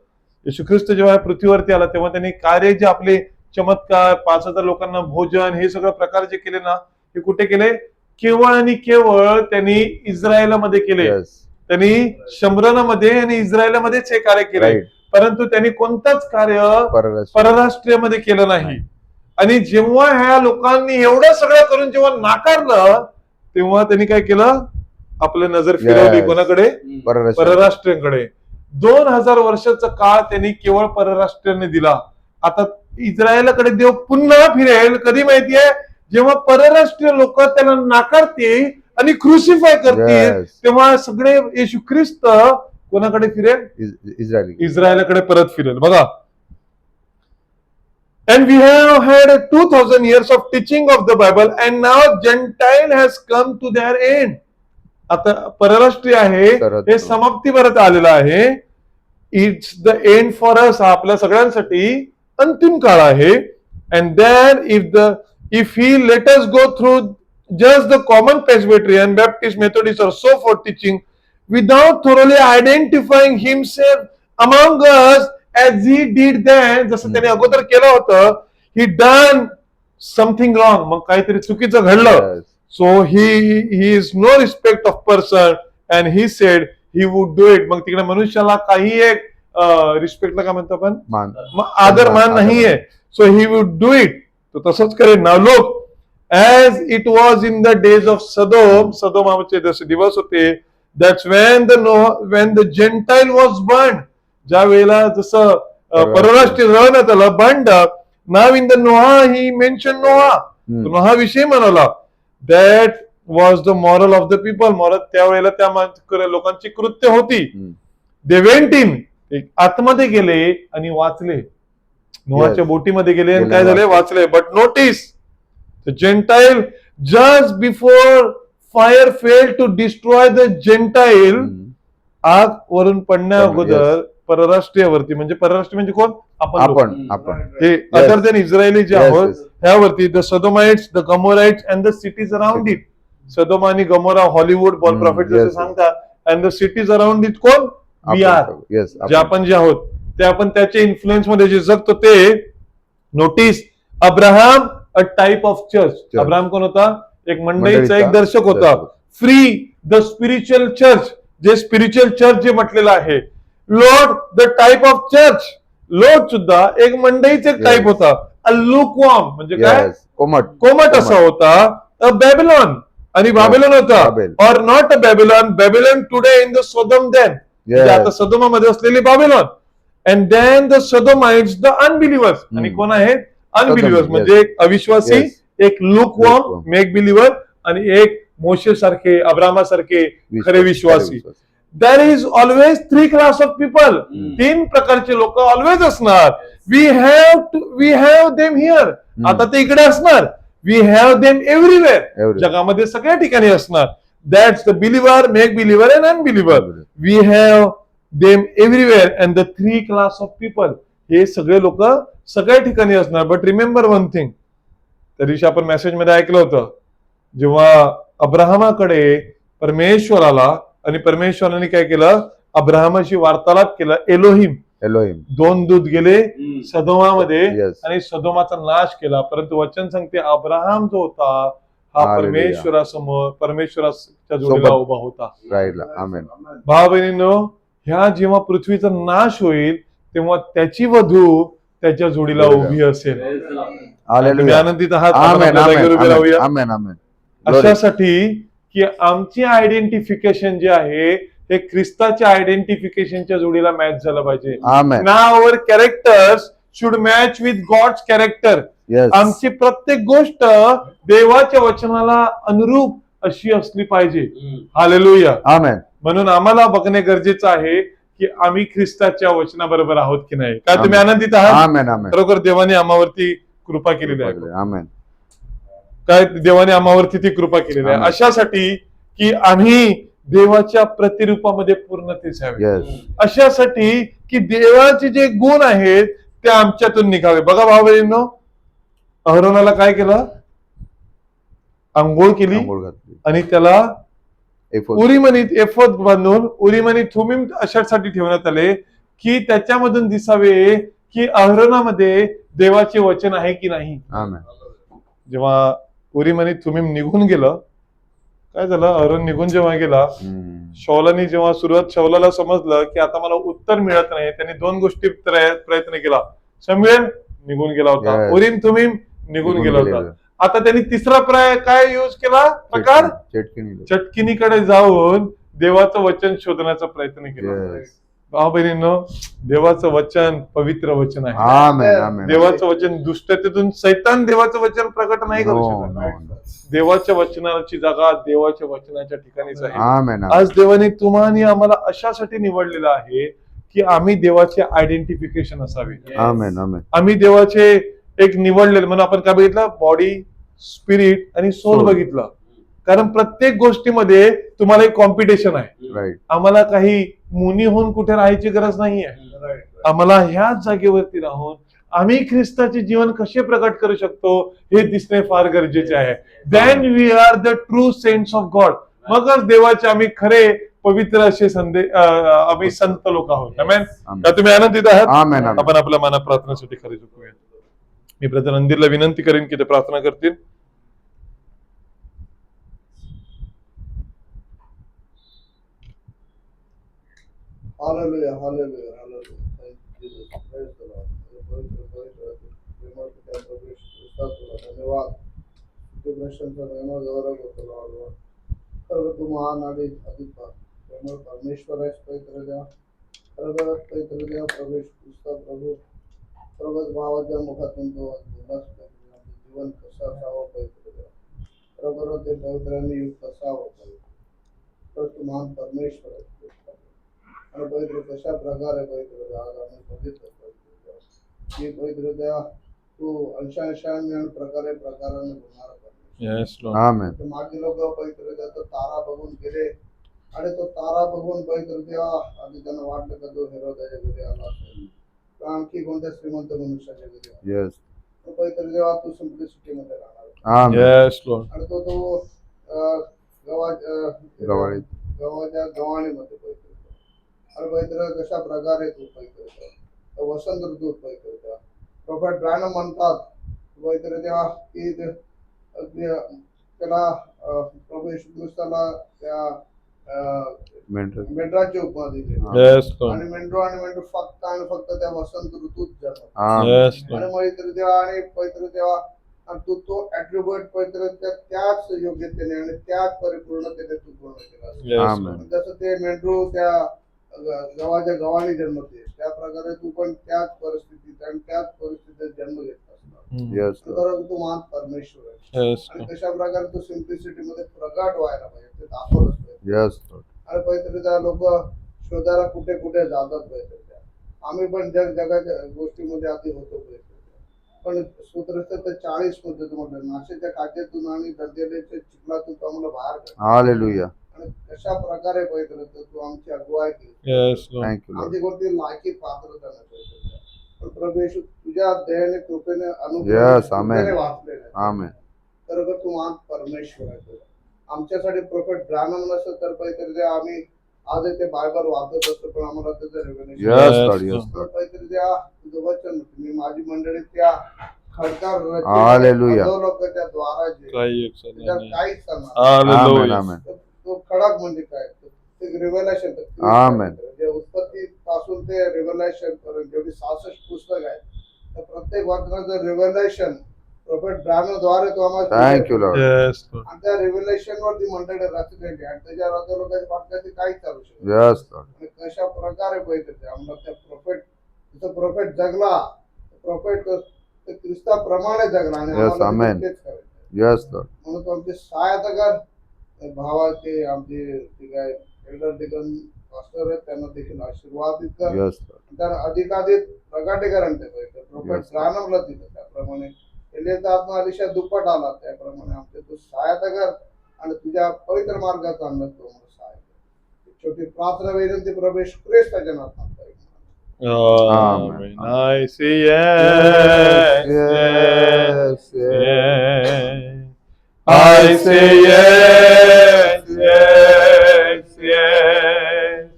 येशू ख्रिस्त जेव्हा ह्या पृथ्वीवरती आला तेव्हा त्यांनी कार्य जे आपले चमत्कार 5000 लोकांना भोजन हे सगळं प्रकार जे केले ना हे कुठे केले? केवळ आणि केवळ त्यांनी इस्रायलामध्ये केले. त्यांनी शमरनामध्ये आणि इस्रायलामध्येच हे कार्य केले. परंतु त्यांनी कोणतंच कार्य परराष्ट्रीयमध्ये केलं नाही. आणि जेव्हा ह्या लोकांनी एवढं सगळं करून जेव्हा नाकारलं तेव्हा त्यांनी काय केलं? आपलं नजर फिरवली कोणाकडे? परराष्ट्रीयांकडे. 2000 वर्षाचा काळ त्यांनी केवळ परराष्ट्रीयांनी दिला. आता इस्रायलाकडे देव पुन्हा फिरेल कधी माहितीये? जेव्हा परराष्ट्रीय लोक त्याला नाकारतील आणि क्रुसिफाय करतील तेव्हा सगळे येशू ख्रिस्त कोणाकडे फिरेल? इस्रायलाकडे परत फिरेल. बघा. And we have had 2000 years of teaching of the Bible and now Gentile has come to their end. आता परराष्ट्रीय आहे हे समाप्तीपर्यंत आलेलं आहे. It's the end for us. हा आपल्या सगळ्यांसाठी अंतिम काळ आहे. And then if he let us go through just the common Presbyterian Baptist Methodist or so for teaching without thoroughly identifying himself among us as he did then. जसं त्याने अगोदर केलं होतं. he done something wrong. मग काहीतरी चुकीचं घडलं. so he is no respect of person and he said he would do it. मग तिकडे मनुष्याला काही एक रिस्पेक्टला काय म्हणतो आपण? आदर मान नाहीये. so he would do it. तो तसंच करेल. now look as it was in the days of Sodom. सदोमाचे जसे दिवस होते. that's when the Gentile was burned. ज्या वेळेला जसं परराष्ट्रीय रहण्यात आलं बंड. Now in the Noah he mention Noah विषयी म्हणाला. That was the moral of the people. Moral त्यावेळेला त्या लोकांची कृत्य होती. They went in. आतमध्ये गेले आणि वाचले. नोहाच्या बोटीमध्ये गेले आणि काय झाले? वाचले. But notice the gentile just before fire fell to destroy the gentile. आग वरून पडण्या अगोदर परराष्ट्रीयवरती म्हणजे परराष्ट्रीय म्हणजे कोण? आपण हे अदर देन इस्रायली जे आहोत ह्यावरती the Sodomites the Gomorrahites and the cities around it. Sodom आणि गमोरा हॉलिवूड बॉल प्रॉफिट जसे सांगतात. And the cities around it कोण? We are. जे आपण जे आहोत ते आपण त्याच्या इन्फ्लुएन्स मध्ये जे जगतो ते. Notice Abraham a type of church. Abraham कोण होता? एक मंडळीचा एक दर्शक होता. फ्री द स्पिरिच्युअल चर्च, जे स्पिरिच्युअल चर्च जे म्हटलेलं आहे, Lord the type of church, Lord सुद्धा एक मंडईचे Yes. टाइप होता. अ लुकवॉर्म म्हणजे काय, Yes. कोमट कोमट असा होता. अ बॅबिलॉन, आणि बाबेलोन होता. Babel. Or not a Babylon, Babylon today in the Sodom then, म्हणजे आता सदोमामध्ये असलेली Babylon. And then the Sodomites the unbelievers, आणि कोण आहेत, अनबिलिव्हर्स, Yes. म्हणजे एक अविश्वासी, Yes. एक लुकवॉर्म Lukewarm. मेक बिलिव्हर, आणि एक मोशे सारखे, अब्राहमासारखे खरे विश्वासी. There is always 3 class of people, 3 प्रकारचे लोक ऑलवेज असणार. वी हॅव देम हिअर, आता ते इकडे असणार. We have them everywhere, Everywhere. जगामध्ये सगळ्या ठिकाणी असणार. That's the believer, make believer and unbeliever. We have them everywhere and the 3 class of people, हे सगळे लोक सगळ्या ठिकाणी असणार. बट रिमेंबर वन थिंग, त्या दिवशी आपण मेसेज मध्ये ऐकलं होतं, जेव्हा अब्राहमाकडे परमेश्वर आला आणि परमेश्वराने काय केलं, अब्राहमाशी वार्तालाप केला. एलोहिम, 2 दूत गेले सदोमामध्ये Yes. आणि सदोमाचा नाश केला. परंतु वचन सांगते, अब्राहम जो होता हा Hallelujah. परमेश्वरासमोर, परमेश्वराच्या जोडीला सोबत. उभा होता. राहिला. आमेन. भाव बहिणींनो, ह्या जेव्हा पृथ्वीचा नाश होईल तेव्हा त्याची वधू त्याच्या जोडीला उभी असेल. तुम्ही हालेलुया. आनंदित आहात? आपण आमेन. आपल्या जागेवर उभे राहूया. आमेन. आमेन. Glory. अशासाठी की आमची आयडेंटिफिकेशन जे आहे हे ख्रिस्ताच्या आयडेंटिफिकेशनच्या जोडीला मॅच झालं पाहिजे. Amen. Now our characters should match with God's character. Yes. आमची प्रत्येक गोष्ट देवाच्या वचनाला अनुरूप अशी असली पाहिजे. हालेलुया. आमेन. म्हणून आम्हाला बघणे गरजेचं आहे की आम्ही ख्रिस्ताच्या वचनाबरोबर आहोत की नाही. काय तुम्ही आनंदित आहात? आमेन. आमेन. खरोखर देवाने आम्हावरती कृपा केलेली आहे. आमेन. काय देवाने आम्हावरती ती कृपा केलेली आहे. आमेन. अशासाठी की आम्ही देवाच्या प्रतिरूपामध्ये पूर्णतेस यावे. Yes. अशासाठी की देवाचे जे गुण आहेत ते आमच्यातून निघावे. बघा भाऊ बहिणींनो, अहरोनाला काय केलं, आंघोळ केली आंघोळ घातली. आणि त्याला एफोद. उरीमनीत एफोद बांधून उरीमनी थुमीम अशासाठी ठेवण्यात आले की त्याच्यामधून दिसावे की अहरोनामध्ये देवाचे वचन आहे की नाही. आमेन. जेव्हा उरीमनी थुमीम निघून गेलं, काय झालं, अहरोन निघून जेव्हा गेला, शौलानी जेव्हा शौलाला समजलं की आता मला उत्तर मिळत नाही, त्याने 2 गोष्टी प्रयत्न केला. शमूएल निघून गेला होता, Yes. उरीम थुमीम निघून गेला होता. आता त्यांनी तिसरा काय यूज केला प्रकार, चटकिनीकडे जाऊन देवाचं वचन शोधण्याचा प्रयत्न केला. Yes. भाऊ बहिणींनो, देवाचं वचन पवित्र वचन आहे. आमेन. आमेन. देवाचं वचन दुष्टतेतून सैतान देवाचं वचन प्रकट नाही करू No, शकत. no. देवाच्या वचनाची जागा देवाच्या वचनाच्या ठिकाणीच आहे. आमेन. आज देवाने तुम्हाला आम्हाला अशासाठी निवडलेलं आहे की आम्ही देवाचे आयडेंटिफिकेशन असावे. आमेन. आमेन. आम्ही देवाचे एक निवडलेले, म्हणून आपण काय बघितलं, बॉडी, स्पिरिट आणि सोल Soul. बघितलं. कारण प्रत्येक गोष्टीमध्ये तुम्हाला एक कॉम्पिटिशन आहे. राईट. आम्हाला काही मुनी होऊन कुठे राहायची गरज नाहीये. आम्हाला ह्याच जागेवरती राहून आम्ही ख्रिस्ताचे जीवन कसे प्रकट करू शकतो हे दिसणे फार गरजेचे आहे. Then we are the true saints of God. मगच देवाचे आम्ही खरे पवित्र असे आम्ही संत लोक आहोत. आमेन. का तुम्ही आनंदित आहात? आमेन. आमेन. आपण आपल्या मना प्रार्थनेसाठी खरे झुकूया. मी ब्रदर अंदिरला विनंती करेन की ते प्रार्थना करतील. Hallelujah, hallelujah, hallelujah. Thank you, Jesus. Praise the Lord. प्रेमळ पिता प्रभू ख्रिस्ता तुला धन्यवाद. तुझे प्रशंसा प्रेमळ गौरव होतो Lord. खरं तू महान आणि अधिक प्रेमळ परमेश्वर आहेस पवित्र देवा. खरं पवित्र देवा प्रभू ख्रिस्ता प्रभू प्रभू भावाच्या मुखातून तो बोललास जीवन कसं असावं पवित्र देवा. खरोखर ते पवित्राने युक्त असावं पवित्र. तर तू महान परमेश्वर आहेस आणि पवित्र कशा प्रकारे पवित्र आज आम्ही बघितलं की पवित्र देवा तू अंशांशाने प्रकारे प्रकाराने बोलणार Yes, Lord. आमेन. मागे लोक पवित्र देवा तारा बघून गेले आणि तो तारा बघून पवित्र देवा आधी त्यांना वाटलं का तो हेरोदाच्या घरी आला असेल किंवा आणखी कोणत्या श्रीमंत मनुष्याच्या घरी. येस. तो पवित्र देवा तू सिम्प्लिसिटी मध्ये राहणार आमेन. Yes, Lord. आणि तो गवाळीत. गव्हाच्या गव्हाणीमध्ये पवित्र आणि पवित्र कशा प्रकारे तू पवित्र वसंत ऋतूत पवित्र प्रोफेट ब्रॅनम म्हणतात पवित्र तेव्हा की त्याला प्रभू येशू ख्रिस्ताला त्या मेंढर. मेंढराची उपाधी दिली. Yes, Lord. आणि मेंढरू फक्त आणि फक्त त्या वसंत ऋतूत जन्मतात. आमेन. Yes, आणि Lord. पवित्र देवा आणि पवित्र देवा आणि तू तो ऍट्रिब्यूट पवित्र त्याच योग्यतेने आणि त्याच परिपूर्णतेने तू पूर्ण केला. Yes, Amen. Lord. जसं ते मेंढरू त्या गव्हाच्या गव्हाणी जन्मते त्या प्रकारे तू पण त्याच परिस्थितीत आणि त्याच परिस्थितीत जन्म घेतला असणार. Yes, Lord. कारण तू महान परमेश्वर आहे Yes, आणि Lord. कशा प्रकारे तू सिम्प्लिसिटी मध्ये प्रगट व्हायला पाहिजे ते दाखवलंच पाहिजे. Yes, Lord. आणि पवित्र लोक शोधायला कुठे कुठे जातात पवित्र. आम्ही पण जगाच्या गोष्टीमध्ये आधी होतो पवित्र. पण सूत्रस्थ 40 मध्ये तुम्हाला नाशेच्या काचेतून आणि दर्जेच्या चिखलातून तू आम्हाला बाहेर काढलं. Hallelujah. आणि कशा प्रकारे पवित्र तू आमची अगुवाई केली. Yes, Lord. Thank you, Lord. आमची कोणती लायकी पात्रता नाही पवित्र. पण प्रभू येशू तुझ्या दयेने कृपेने Yes, अनुग्रहाने amen. वाचलेलं आहे. Amen. खरोखर तू महान परमेश्वर आहे. आमच्यासाठी प्रोफेट ब्राह्मण नसतं तर पवित्र आम्ही आज ते बायबल वाचत असतो पण आम्हाला त्याचं revenue Yes, Lord. Yes, Lord. पवित्र तुझं वचन मी माझी मंडळी त्या खडकार Hallelujah. लोकांच्या द्वाराचे काही एक त्याच्यात नाही. काहीच करणार Amen. Hallelujah. Amen. तो खडक म्हणजे काय एक रिव्हलेशन Amen. जे उत्पत्ती पासून ते रिव्हलेशन पर्यंत जेवढी 66 पुस्तक आहेत तर प्रत्येक वचनाचं रिव्हलेशन प्रोफेट ब्राह्मणद्वारे तो आम्हाला Thank you, Lord. Yes, Lord. आणि त्या रिव्हलेशन वरती मंडळी रचलेली आणि त्याच्या राजा लोकांच्या पाठकाची काही चालू शकत Yes, Lord. आणि कशा प्रकारे पाहिजे आम्हाला त्या प्रोफेट जगला प्रोफेट ख्रिस्ताप्रमाणे जगला आणि Yes, आम्हाला amen. तेच करायचं Yes, Lord. म्हणून तो आमचे सहायता कर भावाचे आमचे काय एल्डर डिकन पास्टर आहेत त्यांना देखील आशीर्वादित कर. Yes, Lord. त्यांना अधिकाधिक प्रगाटीकरण ते पाहिजे प्रोफेट Yes, रानवलं तिथं त्याप्रमाणे एलियाचा आत्मा अलिशा दुप्पट आला त्याप्रमाणे आमचे तू सहायता कर आणि तुझ्या पवित्र मार्गाचा अंदाज तो मला सहायता कर. छोटी प्रार्थना विनंती प्रवेश ख्रिस्ताच्या नावात Amen. I say yes, yes, yes. I say yes, yes, yes.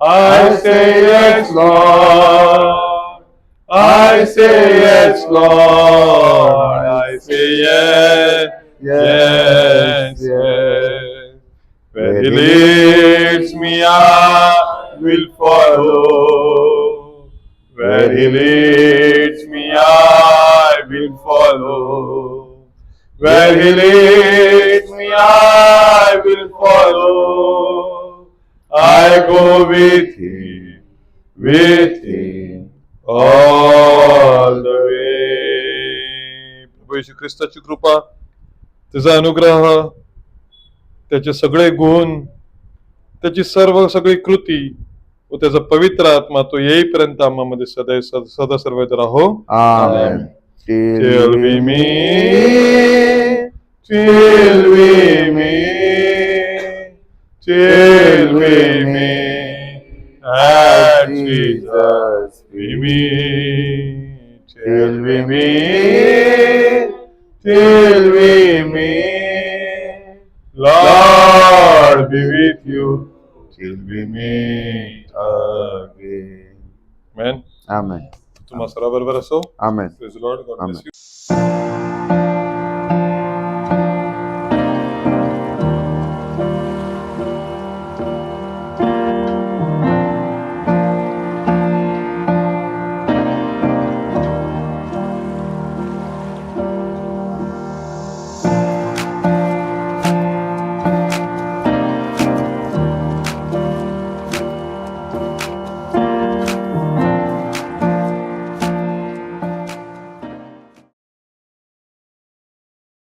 I say yes, Lord. I say yes, Lord. I say yes, yes, yes. Where He leads me, I will follow. Where He leads me, I will follow. Where He leads me, I will follow. I go with Him all the way. प्रभू येशू ख्रिस्ताची कृपा, त्याचा अनुग्रह, त्याचे सगळे गुण, त्याची सगळी कृती व त्याचा पवित्र आत्मा तो येईपर्यंत आम्हामध्ये सदा सर्वैत राहो. Amen. Till we meet, till we meet, till we meet, at Jesus we meet. Till we meet, till we meet, Lord be with you, till we meet again. Amen. Amen. तुम्हा सर्वांबरोबर असो. Amen. Praise the Lord. God bless Amen. you.